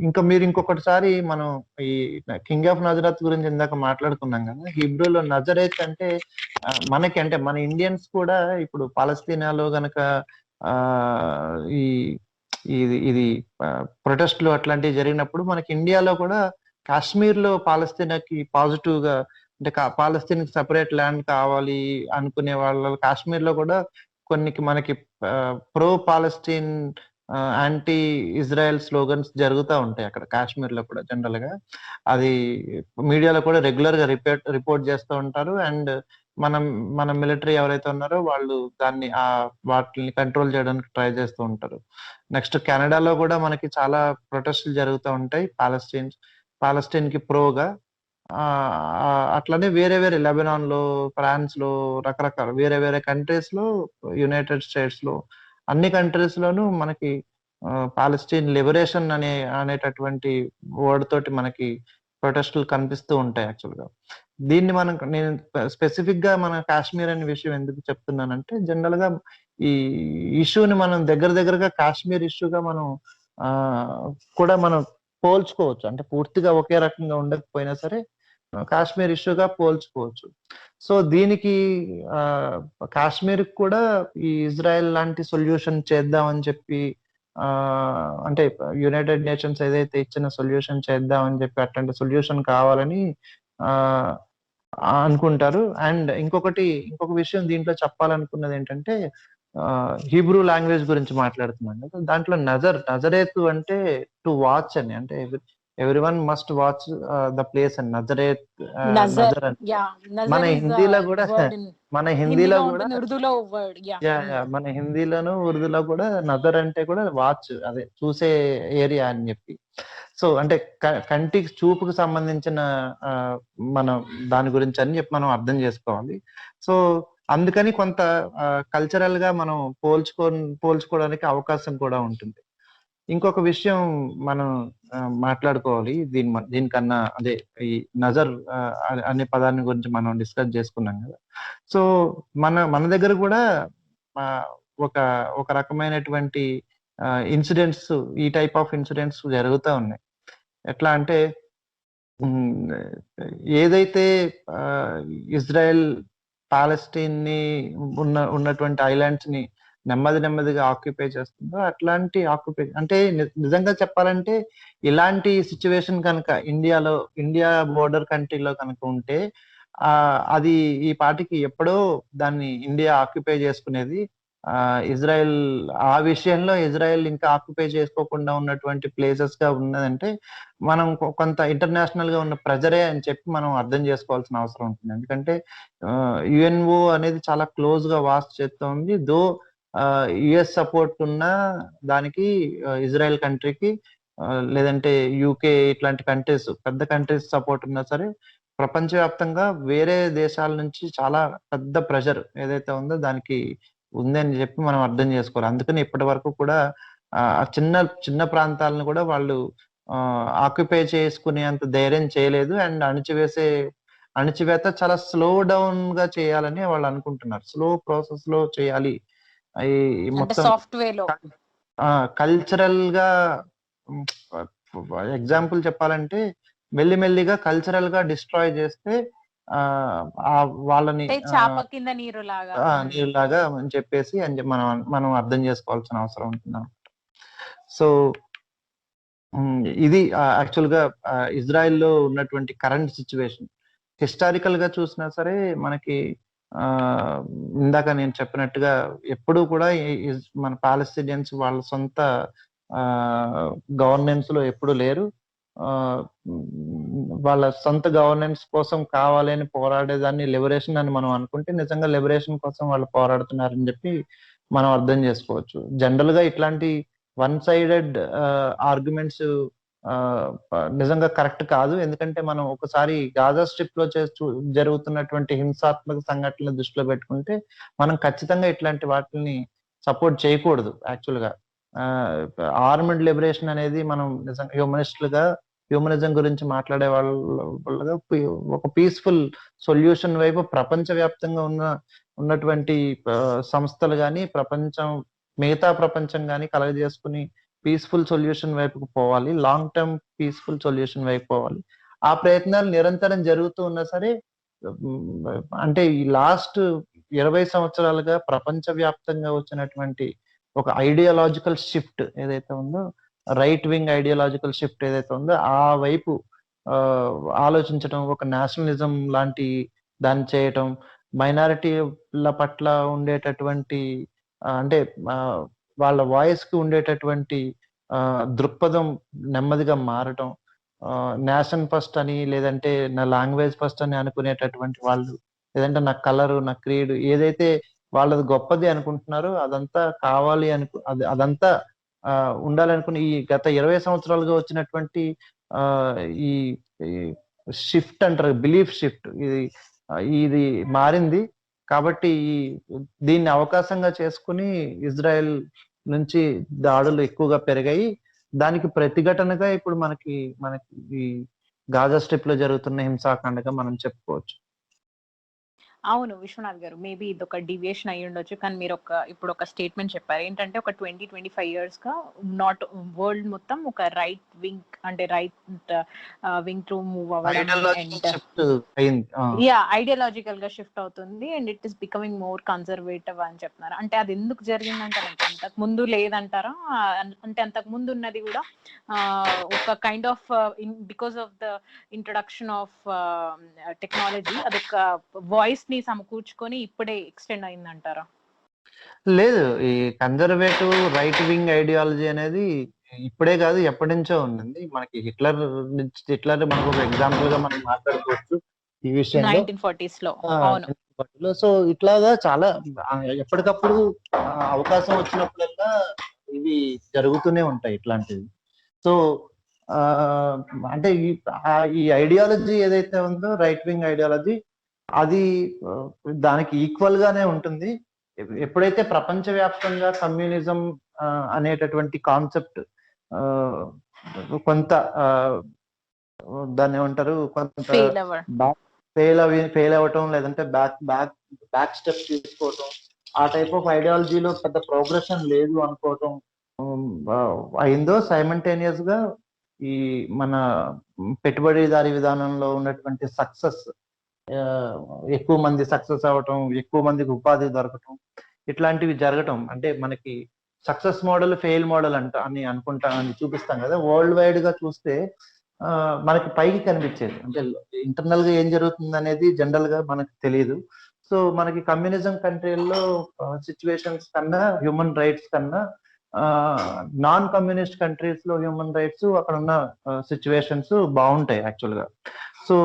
ఇంకా మీరు ఇంకొకటిసారి మనం ఈ కింగ్ ఆఫ్ నజరత్ గురించి ఇందాక మాట్లాడుకున్నాం కదా! హీబ్రూలో నజరేత్ అంటే మనకి అంటే మన ఇండియన్స్ కూడా ఇప్పుడు పాలస్తీనాలో గనక ఈ ఇది ఇది ప్రొటెస్ట్‌లు అట్లాంటివి జరిగినప్పుడు మనకి ఇండియాలో కూడా కాశ్మీర్‌లో పాలస్తీనాకి పాజిటివ్‌గా అంటే పాలస్తీన్‌కి సెపరేట్ ల్యాండ్ కావాలి అనుకునే వాళ్ళు కాశ్మీర్‌లో కూడా మనకి pro Palestine anti Israel slogans జరుగుతా ఉంటాయి అక్కడ కాశ్మీర్‌లో కూడా జనరల్‌గా. అది మీడియాలో కూడా రెగ్యులర్‌గా రిపోర్ట్ చేస్తూ ఉంటారు. అండ్ మన మిలిటరీ ఎవరైతే ఉన్నారో వాళ్ళు దాన్ని వాటిల్ని కంట్రోల్ చేయడానికి ట్రై చేస్తూ ఉంటారు. నెక్స్ట్ కెనడాలో కూడా మనకి చాలా ప్రొటెస్ట్‌లు జరుగుతా ఉంటాయి. పాలస్తీన్‌కి ప్రోగా. అట్లనే వేరే వేరే లెబనాన్ లో, ఫ్రాన్స్ లో, రకరకాల వేరే వేరే కంట్రీస్ లో, యునైటెడ్ స్టేట్స్ లో, అన్ని కంట్రీస్ లోనూ మనకి పాలస్టీన్ లిబరేషన్ అనేటటువంటి వర్డ్ తోటి మనకి ప్రొటెస్టులు కనిపిస్తూ ఉంటాయి యాక్చువల్ గా. దీన్ని నేను స్పెసిఫిక్ గా మన కాశ్మీర్ అనే విషయం ఎందుకు చెప్తున్నానంటే, జనరల్ గా ఈ ఇష్యూని మనం దగ్గరగా కాశ్మీర్ ఇష్యూగా మనం ఆ కూడా మనం పోల్చుకోవచ్చు. అంటే పూర్తిగా ఒకే రకంగా ఉండకపోయినా సరే కాశ్మీర్ ఇష్యూగా పోల్చుకోవచ్చు. సో దీనికి కాశ్మీర్ కూడా ఈ ఇజ్రాయెల్ లాంటి సొల్యూషన్ చేద్దామని చెప్పి అంటే యునైటెడ్ నేషన్స్ ఏదైతే ఇచ్చిన సొల్యూషన్ చేద్దామని చెప్పి అట్లాంటి సొల్యూషన్ కావాలని ఆ అనుకుంటారు. అండ్ ఇంకొక విషయం దీంట్లో చెప్పాలనుకున్నది ఏంటంటే, హీబ్రూ లాంగ్వేజ్ గురించి మాట్లాడుతున్నాం కదా. దాంట్లో నజరేతు అంటే టు వాచ్ అని, అంటే everyone must watch the place అని నజరేత్, నజర్, నజర్ అని. యా, మన నజర్ ఇస్ హిందీలో కూడా వర్డ్ ఇన్ మన హిందీలో హిందీలో కూడా ఉంటుంది, ఉర్దూలో వర్డ్. యా. మన హిందీలోను ఉర్దూలో కూడా నజర్ అంటే కూడా వాచ్, అదే చూసే ఏరియా అని చెప్పి. సో అంటే కంటికి చూపుకు సంబంధించిన మనం దాని గురించి అని చెప్పి మనం అర్థం చేసుకోవాలి. సో అందుకని కొంత కల్చరల్ గా మనం పోల్చుకోవడానికి అవకాశం కూడా ఉంటుంది. ఇంకొక విషయం మనం మాట్లాడుకోవాలి దీనికన్నా, అదే ఈ నజర్ అనే పదాన్ని గురించి మనం డిస్కస్ చేసుకున్నాం కదా. సో మన దగ్గర కూడా ఒక ఒక రకమైనటువంటి ఇన్సిడెంట్స్, ఈ టైప్ ఆఫ్ ఇన్సిడెంట్స్ జరుగుతూ ఉన్నాయి. ఎట్లా అంటే ఏదైతే ఇజ్రాయెల్ పాలస్టీన్ ని ఉన్నటువంటి ఐలాండ్స్ ని నెమ్మదిగా ఆక్యుపై చేస్తుందో, అట్లాంటి ఆక్యుపై అంటే నిజంగా చెప్పాలంటే ఇలాంటి సిచ్యువేషన్ కనుక ఇండియా బోర్డర్ కంట్రీలో కనుక ఉంటే అది ఈ పాటికి ఎప్పుడో దాన్ని ఇండియా ఆక్యుపై చేసుకునేది. ఇజ్రాయెల్ ఆ విషయంలో ఇజ్రాయెల్ ఇంకా ఆక్యుపై చేసుకోకుండా ఉన్నటువంటి ప్లేసెస్ గా ఉన్నదంటే మనం కొంత ఇంటర్నేషనల్ గా ఉన్న ప్రెజరే అని చెప్పి మనం అర్థం చేసుకోవాల్సిన అవసరం ఉంటుంది. ఎందుకంటే యుఎన్ఓ అనేది చాలా క్లోజ్ గా వాచ్ చేస్తూ ఉంది. దో యుఎస్ సపోర్ట్ ఉన్న దానికి, ఇజ్రాయెల్ కంట్రీకి, లేదంటే యూకే ఇట్లాంటి కంట్రీస్, పెద్ద కంట్రీస్ సపోర్ట్ ఉన్నా సరే ప్రపంచవ్యాప్తంగా వేరే దేశాల నుంచి చాలా పెద్ద ప్రెషర్ ఏదైతే ఉందో దానికి ఉందని చెప్పి మనం అర్థం చేసుకోవాలి. అందుకని ఇప్పటి వరకు కూడా చిన్న ప్రాంతాలను కూడా వాళ్ళు ఆక్యుపై చేసుకునేంత ధైర్యం చేయలేదు. అండ్ అణిచివేత చాలా స్లో డౌన్ గా చేయాలని వాళ్ళు అనుకుంటున్నారు. స్లో ప్రాసెస్ లో చేయాలి. మొత్తం సాఫ్ట్వేర్ లో కల్చరల్ గా ఎగ్జాంపుల్ చెప్పాలంటే మెల్లిమెల్లిగా కల్చరల్ గా డిస్ట్రాయ్ చేస్తే వాళ్ళని చాప కింద నీరులాగా అని చెప్పేసి మనం అర్థం చేసుకోవాల్సిన అవసరం ఉంటుంది. సో ఇది యాక్చువల్ గా ఇజ్రాయెల్లో ఉన్నటువంటి కరెంట్ సిచ్యువేషన్. హిస్టారికల్ గా చూసినా సరే మనకి ఇందాక నేను చెప్పినట్టుగా ఎప్పుడూ కూడా మన పాలస్తీనియన్స్ వాళ్ళ సొంత గవర్నెన్స్ లో ఎప్పుడు లేరు. వాళ్ళ సొంత గవర్నెన్స్ కోసం కావాలి అని పోరాడేదాన్ని లిబరేషన్ అని మనం అనుకుంటే, నిజంగా లిబరేషన్ కోసం వాళ్ళు పోరాడుతున్నారని చెప్పి మనం అర్థం చేసుకోవచ్చు. జనరల్ గా ఇట్లాంటి వన్ సైడెడ్ ఆర్గ్యుమెంట్స్ నిజంగా కరెక్ట్ కాదు. ఎందుకంటే మనం ఒకసారి గాజా స్ట్రిప్ లో జరుగుతున్నటువంటి హింసాత్మక సంఘటనలు దృష్టిలో పెట్టుకుంటే మనం ఖచ్చితంగా ఇట్లాంటి వాటిని సపోర్ట్ చేయకూడదు. యాక్చువల్ గా ఆర్మ్డ్ లిబరేషన్ అనేది మనం నిజంగా హ్యూమనిజం గురించి మాట్లాడే వాళ్ళగా ఒక పీస్ఫుల్ సొల్యూషన్ వైపు ప్రపంచవ్యాప్తంగా ఉన్నటువంటి సంస్థలు కానీ మిగతా ప్రపంచం కానీ కలగజేసుకుని పీస్ఫుల్ సొల్యూషన్ వైపుకు పోవాలి. లాంగ్ టర్మ్ పీస్ఫుల్ సొల్యూషన్ వైపు పోవాలి. ఆ ప్రయత్నాలు నిరంతరం జరుగుతూ ఉన్నా సరే, అంటే ఈ లాస్ట్ 20 సంవత్సరాలుగా ప్రపంచవ్యాప్తంగా వచ్చినటువంటి ఒక ఐడియాలజికల్ షిఫ్ట్ ఏదైతే ఉందో, రైట్ వింగ్ ఐడియాలజికల్ షిఫ్ట్ ఏదైతే ఉందో ఆ వైపు ఆలోచించడం, ఒక నేషనలిజం లాంటి దాన్ని చేయటం, మైనారిటీల పట్ల ఉండేటటువంటి అంటే వాళ్ళ వాయిస్ కి ఉండేటటువంటి దృక్పథం నెమ్మదిగా మారటం, నేషన్ ఫస్ట్ అని, లేదంటే నా లాంగ్వేజ్ ఫస్ట్ అని అనుకునేటటువంటి వాళ్ళు, లేదంటే నా కలరు, నా క్రీడ్ ఏదైతే వాళ్ళది గొప్పది అనుకుంటున్నారో అదంతా కావాలి అదంతా ఉండాలనుకుని ఈ గత 20 సంవత్సరాలుగా వచ్చినటువంటి ఈ షిఫ్ట్ అంటారు, బిలీఫ్ షిఫ్ట్. ఇది మారింది. కాబట్టి దీన్ని అవకాశంగా చేసుకుని ఇజ్రాయెల్ నుంచి దాడులు ఎక్కువగా పెరిగాయి. దానికి ప్రతిఘటనగా ఇప్పుడు మనకి ఈ గాజా స్ట్రిప్ లో జరుగుతున్న హింసాకాండగా మనం చెప్పుకోవచ్చు. అవును విశ్వనాథ్ గారు, మేబీ ఇది ఒక డివియేషన్ అయ్యి ఉండొచ్చు, కానీ మీరు ఇప్పుడు ఒక స్టేట్మెంట్ చెప్పారు ఏంటంటే ఒక 20-25 years గా నాట్ వరల్డ్ మొత్తం ఒక రైట్ వింగ్ అంటే రైట్ వింగ్ టు మూవ్ అవ్వడం అండ్ షిఫ్ట్ అయింది. ఐడియాలజికల్ గా షిఫ్ట్ అవుతుంది and it is becoming more conservative అని చెప్తున్నారు. అంటే అది ఎందుకు జరిగిందంటే అంతకు ముందు లేదంటారా? అంటే అంతకు ముందు ఉన్నది కూడా ఒక kind of because of the introduction of technology అదొక వాయిస్ ని సమకూర్చుకొని ఇప్పుడే ఎక్స్టెండ్ అయిందంటారా? లేదు, ఈ కన్జర్వేటివ్ రైట్ వింగ్ ఐడియాలజీ అనేది ఇప్పుడే కాదు, ఎప్పటి నుంచో ఉంది. మనకి హిట్లర్ మనకు ఒక ఎగ్జాంపుల్ గా మనం మాట్లాడుకోవచ్చు ఈ విషయంలో. 1940s లో. అవును. సో ఇట్లాగా చాలా ఎప్పటికప్పుడు అవకాశం వచ్చినప్పుడల్లా ఇవి జరుగుతూనే ఉంటాయి ఇట్లాంటివి. సో అంటే ఈ ఐడియాలజీ ఏదైతే ఉందో రైట్ వింగ్ ఐడియాలజీ, అది దానికి ఈక్వల్ గానే ఉంటుంది. ఎప్పుడైతే ప్రపంచవ్యాప్తంగా కమ్యూనిజం అనేటటువంటి కాన్సెప్ట్ కొంత దాన్ని ఏమంటారు, కొంత ఫెయిల్ అవ్వటం, లేదంటే బ్యాక్ స్టెప్ తీసుకోవటం, ఆ టైప్ ఆఫ్ ఐడియాలజీలో పెద్ద ప్రోగ్రెషన్ లేదు అనుకోవటం అయిందో, సైమల్టేనియస్ గా ఈ మన పెట్టుబడిదారీ విధానంలో ఉన్నటువంటి సక్సెస్, ఎక్కువ మంది సక్సెస్ అవ్వటం, ఎక్కువ మందికి ఉపాధి దొరకటం, ఇట్లాంటివి జరగటం. అంటే మనకి సక్సెస్ మోడల్ ఫెయిల్ మోడల్ అని అనుకుంటామని చూపిస్తాం కదా. వరల్డ్ వైడ్ గా చూస్తే మనకి పైకి కనిపించేది, అంటే ఇంటర్నల్ గా ఏం జరుగుతుంది అనేది జనరల్ గా మనకు తెలియదు. సో మనకి కమ్యూనిజం కంట్రీల్లో సిచ్యువేషన్స్ కన్నా, హ్యూమన్ రైట్స్ కన్నా నాన్ కమ్యూనిస్ట్ కంట్రీస్ లో హ్యూమన్ రైట్స్, అక్కడ ఉన్న సిచ్యువేషన్స్ బాగుంటాయి యాక్చువల్ గా. సో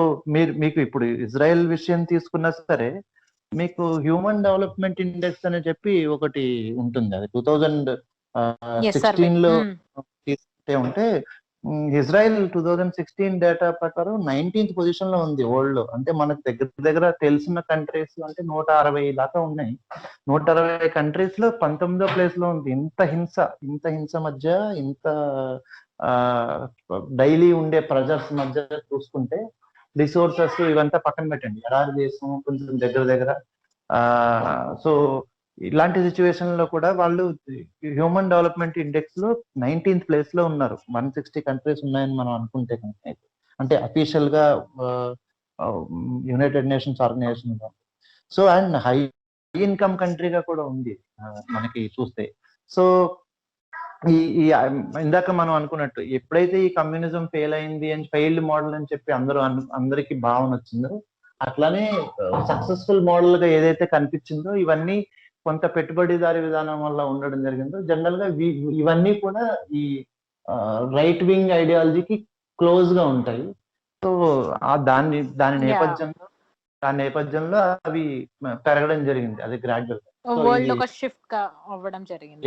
మీకు ఇప్పుడు ఇజ్రాయెల్ విషయం తీసుకున్నా సరే, మీకు హ్యూమన్ డెవలప్మెంట్ ఇండెక్స్ అని చెప్పి ఒకటి ఉంటుంది. అది 2016 లో తీసుకుంటే ఉంటే, ఇజ్రాయెల్ 2016 డేటా ప్రకారం 19th పొజిషన్ లో ఉంది వరల్డ్ లో. అంటే మనకు దగ్గర తెలిసిన కంట్రీస్ అంటే 160 దాకా ఉన్నాయి. 160 కంట్రీస్ లో 19వ ప్లేస్ లో ఉంది. ఇంత హింస మధ్య, ఇంత డైలీ ఉండే ప్రెజర్స్ మధ్య చూసుకుంటే, రిసోర్సెస్ ఇవంతా పక్కన పెట్టండి, ఎడారి దేశం, కొంచెం దగ్గర సో ఇలాంటి సిచ్యువేషన్ లో కూడా వాళ్ళు హ్యూమన్ డెవలప్మెంట్ ఇండెక్స్ లో 19th ప్లేస్ లో ఉన్నారు. 160 కంట్రీస్ ఉన్నాయని మనం అనుకుంటే కనుక, అంటే అఫీషియల్ గా United Nations organisation. So and high income కంట్రీగా కూడా ఉంది మనకి చూస్తే. సో ఈ ఇందాక మనం అనుకున్నట్టు, ఎప్పుడైతే ఈ కమ్యూనిజం ఫెయిల్ అయింది అని, ఫెయిల్డ్ మోడల్ అని చెప్పి అందరికి భావన వచ్చిందో, అట్లానే సక్సెస్ఫుల్ మోడల్ గా ఏదైతే కనిపించిందో, ఇవన్నీ కొంత పెట్టుబడిదారి విధానం వల్ల ఉండడం జరిగిందో, జనరల్ గా ఇవన్నీ కూడా ఈ రైట్ వింగ్ ఐడియాలజీకి క్లోజ్ గా ఉంటాయి. సో దాని నేపథ్యంలో అవి పెరగడం జరిగింది, అది గ్రాడ్యువల్. వరల్డ్ ఒక షిఫ్ట్ అవ్వడం జరిగింది.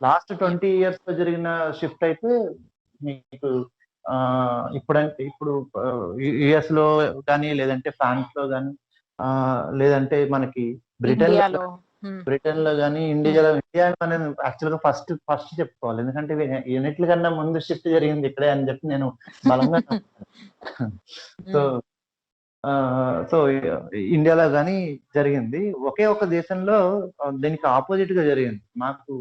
లాస్ట్ 20 years లో జరిగిన షిఫ్ట్ అయితే మీకు ఇప్పుడు యుఎస్ లో కానీ, లేదంటే ఫ్రాన్స్ లో కానీ, లేదంటే మనకి బ్రిటన్ లో కానీ, ఇండియా అనేది యాక్చువల్ గా ఫస్ట్ చెప్పుకోవాలి. ఎందుకంటే యూనిట్ల కన్నా ముందు షిఫ్ట్ జరిగింది ఇక్కడే అని చెప్పి నేను బలంగా సో ఇండియాలో కానీ జరిగింది. ఒకే ఒక దేశంలో దీనికి ఆపోజిట్ గా జరిగింది. మాకు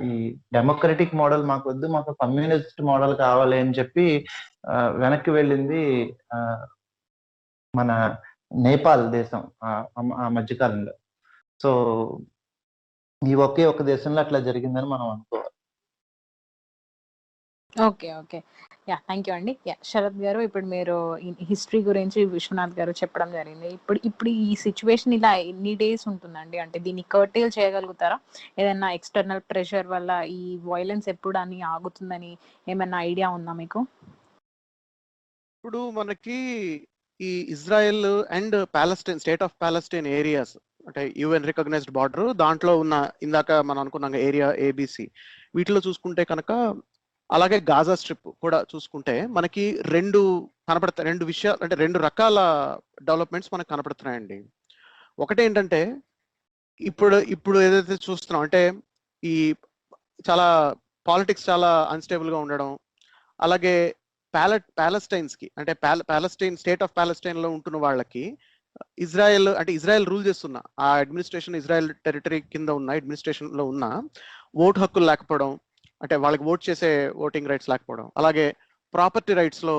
ఈ డెమోక్రటిక్ మోడల్ మాకు వద్దు, మాకు కమ్యూనిస్ట్ మోడల్ కావాలి అని చెప్పి వెనక్కి వెళ్ళింది మన నేపాల్ దేశం ఆ మధ్యకాలంలో. సో ఈ ఒకే ఒక దేశంలో అట్లా జరిగిందని మనం అనుకోవాలి. ఓకే, థ్యాంక్ యూ అండి. శరత్ గారు, ఇప్పుడు మీరు హిస్టరీ గురించి విశ్వనాథ్ గారు చెప్పడం జరిగింది. ఇప్పుడు ఈ సిచ్యువేషన్ ఇలా ఎన్ని డేస్ ఉంటుందండి? అంటే దీన్ని కర్టైల్ చేయగలుగుతారా? ఏదైనా ఎక్స్టర్నల్ ప్రెషర్ వల్ల ఈ వైలెన్స్ ఎప్పుడు అని ఆగుతుందని ఏమైనా ఐడియా ఉందా మీకు? ఇప్పుడు మనకి ఈ Israel and Palestine, state of Palestine areas, అంటే యుఎన్ రికగ్నైజ్డ్ బార్డర్, దాంట్లో ఉన్న ఇందాక మనం అనుకున్నాం ఏరియా ABC, వీటిలో చూసుకుంటే కనుక అలాగే గాజా స్ట్రిప్ కూడా చూసుకుంటే మనకి రెండు కనపడతాయి, రెండు విషయాలు అంటే రెండు రకాల డెవలప్మెంట్స్ మనకు కనపడుతున్నాయండి. ఒకటి ఏంటంటే ఇప్పుడు ఇప్పుడు ఏదైతే చూస్తున్నాం అంటే ఈ చాలా పాలిటిక్స్ చాలా అన్స్టేబుల్ గా ఉండడం, అలాగే ప్యాలెస్టైన్స్ కి అంటే ప్యాలెస్టైన్ స్టేట్ ఆఫ్ ప్యాలెస్టైన్ లో ఉంటున్న వాళ్ళకి ఇజ్రాయెల్ రూల్ చేస్తున్న ఆ అడ్మినిస్ట్రేషన్, ఇజ్రాయెల్ టెరిటరీ కింద ఉన్న అడ్మినిస్ట్రేషన్ లో ఉన్న ఓటు హక్కులు లేకపోవడం, అంటే వాళ్ళకి ఓట్ చేసే ఓటింగ్ రైట్స్ లేకపోవడం, అలాగే ప్రాపర్టీ రైట్స్ లో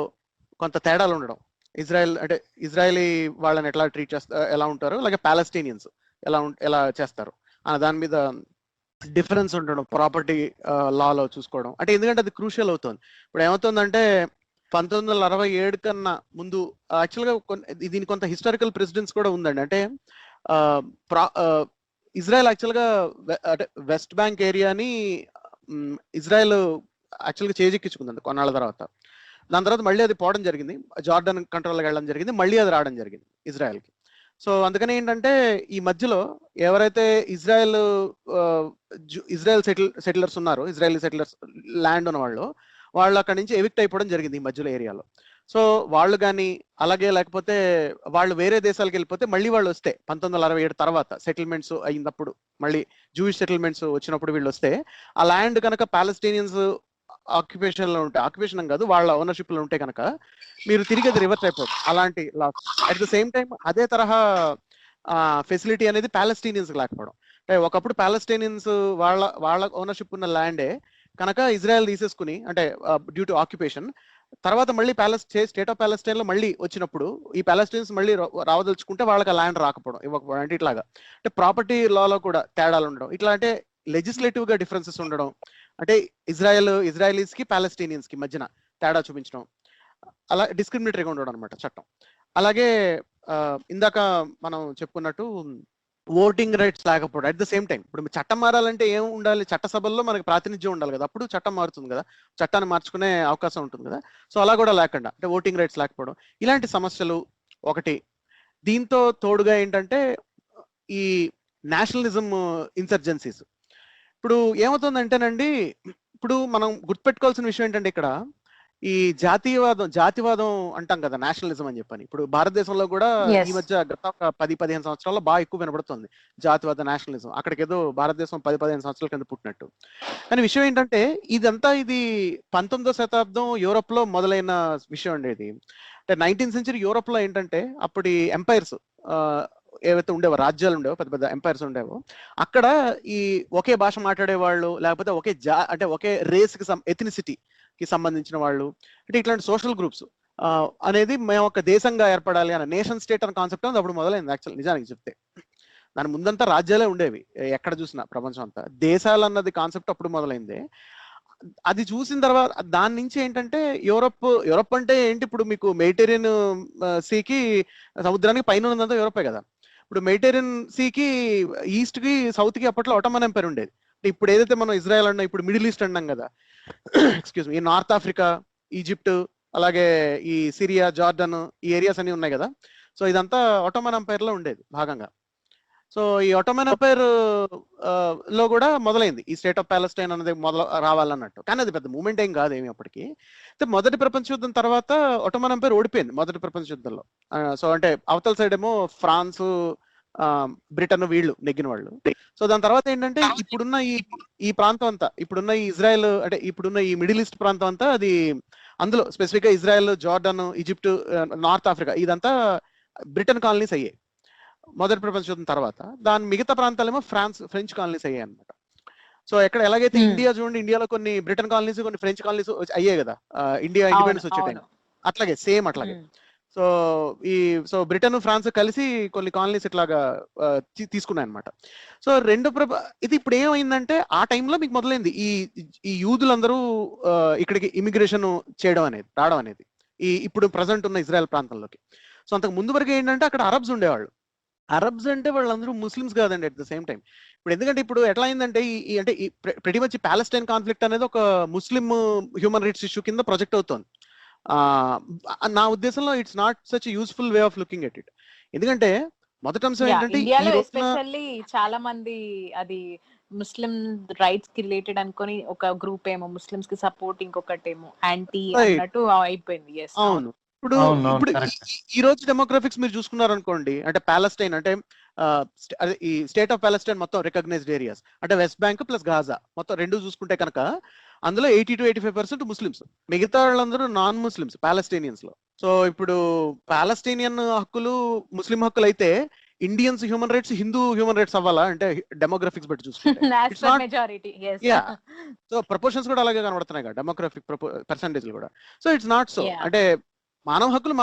కొంత తేడాలు ఉండడం, ఇజ్రాయలీ వాళ్ళని ఎట్లా ట్రీట్ చేస్తారు, ఎలా ఉంటారు, అలాగే ప్యాలెస్టీనియన్స్ ఎలా చేస్తారు అన్న దాని మీద డిఫరెన్స్ ఉండడం, ప్రాపర్టీ లాలో చూసుకోవడం. అంటే ఎందుకంటే అది క్రూషియల్ అవుతుంది. ఇప్పుడు ఏమవుతుందంటే 1967 కన్నా ముందు యాక్చువల్గా దీని కొంత హిస్టారికల్ ప్రెసిడెన్స్ కూడా ఉందండి. అంటే ఇజ్రాయెల్ యాక్చువల్గా అంటే వెస్ట్ బ్యాంక్ ఏరియాని ఇజ్రాయెల్ యాక్చువల్గా చేజిక్కించుకుందండి కొన్నాళ్ళ తర్వాత. దాని తర్వాత మళ్ళీ అది పోవడం జరిగింది, జార్డన్ కంట్రోల్కి వెళ్ళడం జరిగింది, మళ్ళీ అది రావడం జరిగింది ఇజ్రాయెల్కి. సో అందుకని ఏంటంటే ఈ మధ్యలో ఎవరైతే ఇజ్రాయెల్ సెటిలర్స్ ఉన్నారో, ఇజ్రాయెల్ సెటిలర్స్ ల్యాండ్ ఉన్న వాళ్ళు అక్కడి నుంచి ఎవిక్ట్ అయిపోవడం జరిగింది ఈ మధ్యలో ఏరియాలో. సో వాళ్ళు కానీ అలాగే లేకపోతే వాళ్ళు వేరే దేశాలకు వెళ్ళిపోతే మళ్ళీ వాళ్ళు వస్తే 1967 తర్వాత సెటిల్మెంట్స్ అయినప్పుడు, మళ్ళీ జూయిష్ సెటిల్మెంట్స్ వచ్చినప్పుడు వీళ్ళు వస్తే ఆ ల్యాండ్ కనుక ప్యాలెస్టీనియన్స్ ఆక్యుపేషన్ లో ఉంటే, ఆక్యుపేషన్ కాదు వాళ్ళ ఓనర్షిప్ లో ఉంటే కనుక మీరు తిరిగి అది రివర్స్ అయిపోతుంది అలాంటి loss. At the same time అదే తరహా ఫెసిలిటీ అనేది ప్యాలెస్టీనియన్స్ లేకపోవడం. అంటే ఒకప్పుడు ప్యాలెస్టీనియన్స్ వాళ్ళ ఓనర్షిప్ ఉన్న ల్యాండే కనుక ఇజ్రాయెల్ తీసేసుకుని, అంటే డ్యూ టు ఆక్యుపేషన్ తర్వాత మళ్ళీ స్టేట్ ఆఫ్ ప్యాలెస్టైన్ లో మళ్ళీ వచ్చినప్పుడు ఈ ప్యాలెస్టైన్స్ మళ్ళీ రావదలుచుకుంటే వాళ్ళకి ఆ ల్యాండ్ రాకపోవడం, ఇవ్వకపోవడం. అంటే ఇట్లాగా అంటే ప్రాపర్టీ లాలో కూడా తేడాలు ఉండడం, ఇట్లా అంటే లెజిస్లేటివ్ గా డిఫరెన్సెస్ ఉండడం, అంటే ఇజ్రాయలీస్ కి ప్యాలెస్టీనియన్స్ కి మధ్యన తేడా చూపించడం, అలా డిస్క్రిమినేటరీగా ఉండడం అనమాట చట్టం. అలాగే ఇందాక మనం చెప్పుకున్నట్టు ఓటింగ్ రైట్స్ లేకపోవడం. అట్ ద సేమ్ టైం ఇప్పుడు చట్టం మారాలంటే ఏం ఉండాలి, చట్టసభల్లో మనకి ప్రాతినిధ్యం ఉండాలి కదా, అప్పుడు చట్టం మారుతుంది కదా, చట్టాన్ని మార్చుకునే అవకాశం ఉంటుంది కదా. సో అలా కూడా లేకుండా అంటే ఓటింగ్ రైట్స్ లేకపోవడం, ఇలాంటి సమస్యలు ఒకటి. దీంతో తోడుగా ఏంటంటే ఈ నేషనలిజం ఇన్సర్జెన్సీస్. ఇప్పుడు ఏమవుతుందంటేనండి, ఇప్పుడు మనం గుర్తుపెట్టుకోవాల్సిన విషయం ఏంటంటే ఇక్కడ ఈ జాతివాదం అంటాం కదా, నేషనలిజం అని చెప్పని. ఇప్పుడు భారతదేశంలో కూడా ఈ మధ్య గత 10-15 సంవత్సరాల్లో బాగా ఎక్కువ వినబడుతుంది జాతివాద నేషనలిజం. అక్కడికి ఏదో భారతదేశం 10-15 సంవత్సరాల కింద పుట్టినట్టు. కానీ విషయం ఏంటంటే ఇది 19వ శతాబ్దం యూరోప్ లో మొదలైన విషయం అండి. ఇది అంటే 19th సెంచరీ యూరోప్ లో ఏంటంటే అప్పటి ఎంపైర్స్ ఏవైతే ఉండేవో, రాజ్యాలు ఉండేవో, పెద్ద పెద్ద ఎంపైర్స్ ఉండేవో, అక్కడ ఈ ఒకే భాష మాట్లాడే వాళ్ళు, లేకపోతే ఒకే రేస్ కి ఎథనిసిటీ కి సంబంధించిన వాళ్ళు, అంటే ఇట్లాంటి సోషల్ గ్రూప్స్ అనేది మేము ఒక దేశంగా ఏర్పడాలి అన్న నేషన్ స్టేట్ అనే కాన్సెప్ట్ అనేది అప్పుడు మొదలైంది. యాక్చువల్ నిజానికి చెప్తే దాని ముందంతా రాజ్యాలే ఉండేవి, ఎక్కడ చూసినా ప్రపంచం అంతా. దేశాలు అన్నది కాన్సెప్ట్ అప్పుడు మొదలైంది. అది చూసిన తర్వాత దాని నుంచి ఏంటంటే యూరోప్ అంటే ఏంటి, ఇప్పుడు మీకు మెడిటేరియన్ సీకి, సముద్రానికి పైన ఉన్నదంతా యూరోపే కదా. ఇప్పుడు మెడిటేరియన్ సీకి ఈస్ట్ కి సౌత్ కి అప్పట్లో ఒటమన్ ఎంపైర్ ఉండేది. ఇప్పుడు ఏదైతే మనం ఇజ్రాయెల్ అన్నా, ఇప్పుడు మిడిల్ ఈస్ట్ అన్నాం కదా, excuse me, north Africa, Egypt, అలాగే ఈ సిరియా, జార్డన్, ఈ ఏరియాస్ అన్ని ఉన్నాయి కదా. సో ఇదంతా ఒటమన్ ఎంపైర్ లో ఉండేది భాగంగా. సో ఈ ఒటమన్ ఎంపైర్ లో కూడా మొదలైంది ఈ స్టేట్ ఆఫ్ ప్యాలెస్టైన్ అనేది రావాలన్నట్టు. కానీ అది పెద్ద మూమెంట్ ఏం కాదు ఏమి అప్పటికి. మొదటి ప్రపంచ యుద్ధం తర్వాత ఒటమన్ ఎంపైర్ ఓడిపోయింది మొదటి ప్రపంచ యుద్ధంలో. సో అంటే అవతల సైడ్ ఏమో ఫ్రాన్స్, బ్రిటన్ వీళ్ళు నెగ్గిన వాళ్ళు. సో దాని తర్వాత ఏంటంటే ఇప్పుడున్న ఈ ప్రాంతం అంతా, ఇప్పుడున్న ఈ ఇజ్రాయెల్, అంటే ఇప్పుడున్న ఈ మిడిల్ ఈస్ట్ ప్రాంతం అంతా, అది అందులో స్పెసిఫిక్ గా Israel, Jordan, Egypt, north Africa, ఇదంతా బ్రిటన్ కాలనీస్ అయ్యాయి మొదటి ప్రపంచ యుద్ధం తర్వాత. దాని మిగతా ప్రాంతాలేమో ఫ్రెంచ్ కాలనీస్ అయ్యాయి అనమాట. సో ఎలాగైతే ఇండియా చూడండి, ఇండియాలో కొన్ని బ్రిటన్ కాలనీస్, కొన్ని ఫ్రెంచ్ కాలనీస్ అయ్యాయి కదా ఇండియా ఇండిపెండెన్స్ వచ్చే టైం. అట్లాగే సేమ్ అట్లాగే. సో బ్రిటన్, ఫ్రాన్స్ కలిసి కొన్ని కాలనీస్ ఇట్లాగా తీసుకున్నాయి అనమాట. సో ఇది ఇప్పుడు ఏమైందంటే ఆ టైంలో మీకు మొదలైంది ఈ యూదులందరూ ఇక్కడికి ఇమిగ్రేషన్ రావడం అనేది ఇప్పుడు ప్రజెంట్ ఉన్న ఇజ్రాయెల్ ప్రాంతంలోకి. సో అంతకు ముందు వరకు ఏంటంటే అక్కడ అరబ్స్ ఉండేవాళ్ళు. అరబ్స్ అంటే వాళ్ళందరూ ముస్లిమ్స్ కాదండి అట్ ద సేమ్ టైం. ఇప్పుడు ఎందుకంటే ఇప్పుడు ఎట్లా అయిందంటే అంటే ప్రతి మచ్ ప్యాలెస్టైన్ కాన్ఫ్లిక్ట్ అనేది ఒక ముస్లిం హ్యూమన్ రైట్స్ ఇష్యూ కింద ప్రొజెక్ట్ అవుతుంది. నా ఉద్దేశంలో it's not such useful way of looking at it. ఎందుకంటే మొదటి అంశం ఏంటంటే ఇండియాలో ఎస్పెషల్లీ చాలా మంది అది ముస్లిం రైట్స్ కి రిలేటెడ్ అనుకొని ఒక గ్రూప్ ఏమో ముస్లిమ్స్ కి సపోర్ట్, ఇంకొకటి ఏమో యాంటీ Right. అన్నట్టు అయిపోయింది. ఎస్ అవును. ఇప్పుడు అవును ఇప్పుడు కరెక్ట్. ఈ రోజు డెమోగ్రఫిక్స్ మీరు చూసుకున్నారనుకోండి, అంటే పాలెస్టైన్ అంటే అదే ఈ స్టేట్ ఆఫ్ పాలెస్టైన్ మొత్తం రికగ్నైజ్డ్ ఏరియాస్ అంటే వెస్ట్ బ్యాంక్ ప్లస్ గాజా మొత్తం రెండు చూసుకుంటే కనుక అందులో 80-85% ముస్లిమ్స్, మిగతా వాళ్ళందరూ నాన్ ముస్లిమ్స్ పాలెస్టైనియన్స్ లో. సో ఇప్పుడు పాలెస్టైనియన్ హక్కులు ముస్లిం హక్కులు అయితే Indians human rights Hindu human rights అవ్వాలా అంటే డెమోగ్రఫిక్స్ బట్టి చూసుకుంటే it's not. Majority. Yeah, so proportions కూడా అలాగే కనబడుతున్నాయి కదా డెమోగ్రఫిక్ పర్సంటేజ్ కూడా. సో ఇట్స్ నాట్ సో, అంటే మానవ హక్కులు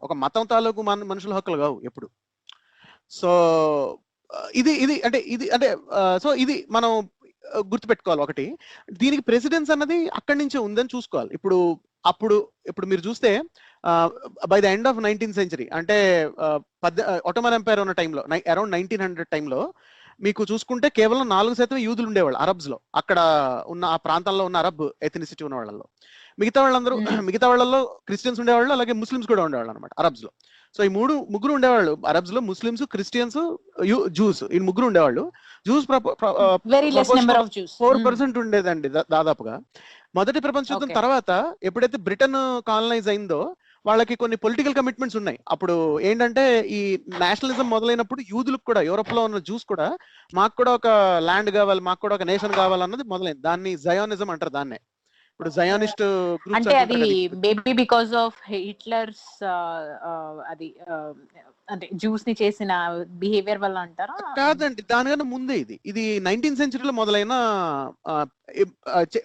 ఒక మతం తాలూకు మనుషుల హక్కులు కావు ఎప్పుడు. సో ఇది మనం గుర్తుపెట్టుకోవాలి ఒకటి. దీనికి ప్రెసిడెన్స్ అన్నది అక్కడి నుంచే ఉందని చూసుకోవాలి. ఇప్పుడు మీరు చూస్తే by the end of 19th century అంటే ఒటోమన్ ఎంపైర్ ఉన్న టైంలో అరౌండ్ 1900 టైంలో మీకు చూసుకుంటే కేవలం 4% యూదులు ఉండేవాళ్ళు అరబ్స్ లో. అక్కడ ఉన్న ఆ ప్రాంతంలో ఉన్న అరబ్ ఎథనిసిటీ ఉన్న వాళ్ళలో మిగతా వాళ్ళలో క్రిస్టియన్స్ ఉండేవాళ్ళు, అలాగే ముస్లిమ్స్ కూడా ఉండేవాళ్ళు అనమాట అరబ్స్ లో. సో ఈ ముగ్గురు ఉండేవాళ్ళు అరబ్స్ లో, ముస్లిమ్స్, క్రిస్టియన్స్, జూస్. ఈ ముగ్గురు ఉండేవాళ్ళు. జూస్ 4% ఉండేదండి దాదాపుగా. మొదటి ప్రపంచ యుద్ధం తర్వాత ఎప్పుడైతే బ్రిటన్ కాలనైజ్ అయిందో వాళ్ళకి కొన్ని పొలిటికల్ కమిట్మెంట్స్ ఉన్నాయి. అప్పుడు ఏంటంటే ఈ నేషనలిజం మొదలైనప్పుడు యూదులకు కూడా, యూరోప్ లో ఉన్న జూస్ కూడా మాకు కూడా ఒక ల్యాండ్ కావాలి, మాకు కూడా ఒక నేషన్ కావాలన్నది మొదలైంది. దాన్ని జయానిజం అంటారు. దాన్నే ఇప్పుడు జయానిస్ట్ అంటే అది మేబీ బికాస్ ఆఫ్ హిట్లర్స్ అది అంటే జ్యూస్ ని చేసిన బిహేవియర్ వల్ల అంటారా? కాదండి, దానికన్నా ముందే ఇది 19th century మొదలైన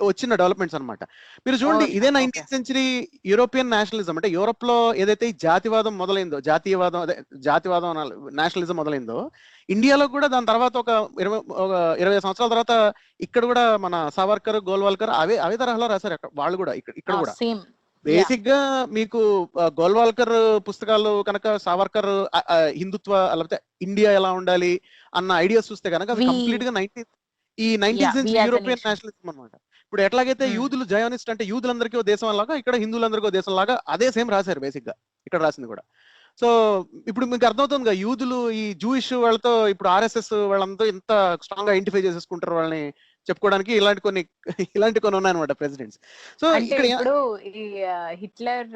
వచ్చిన డెవలప్మెంట్స్ అన్నమాట. మీరు చూడండి, ఇదే 19th century యూరోపియన్ నేషనలిజం అంటే యూరోప్ లో ఏదైతే ఈ జాతివాదం మొదలైందో, జాతివాదం నేషనలిజం మొదలైందో, ఇండియాలో కూడా దాని తర్వాత ఒక 20 సంవత్సరాల తర్వాత ఇక్కడ కూడా మన సావర్కర్, గోల్వాల్కర్ అవే తరహాలో రాశారు వాళ్ళు కూడా. ఇక్కడ కూడా బేసిక్ గా మీకు గోల్వాల్కర్ పుస్తకాలు కనుక, సావర్కర్ హిందుత్వ లేకపోతే ఇండియా ఎలా ఉండాలి అన్న ఐడియాస్ చూస్తే కనుక అది కంప్లీట్ గా 19th century యూరోపియన్ నేషనలిజం అనమాట. ఇప్పుడు ఎట్లాగైతే యూదులు జయోనిస్ట్ అంటే యూదులందరికీ ఓ దేశం లాగా, ఇక్కడ హిందువులందరికీ ఓ దేశం లాగా అదే సేమ్ రాశారు బేసిక్ గా ఇక్కడ రాసింది కూడా. సో ఇప్పుడు మీకు అర్థమవుతుంది కదా, యూదులు ఈ జూయిష్ వాళ్ళతో ఇప్పుడు ఆర్ఎస్ఎస్ వాళ్ళంతా ఎంత స్ట్రాంగ్ గా ఐడెంటిఫై చేసేసుకుంటారు వాళ్ళని చెప్పుకోవడానికి. ఇలాంటి కొన్ని ఉన్నాయన్నమాట ప్రెసిడెంట్స్. సో ఇక్కడ ఇప్పుడు ఈ హిట్లర్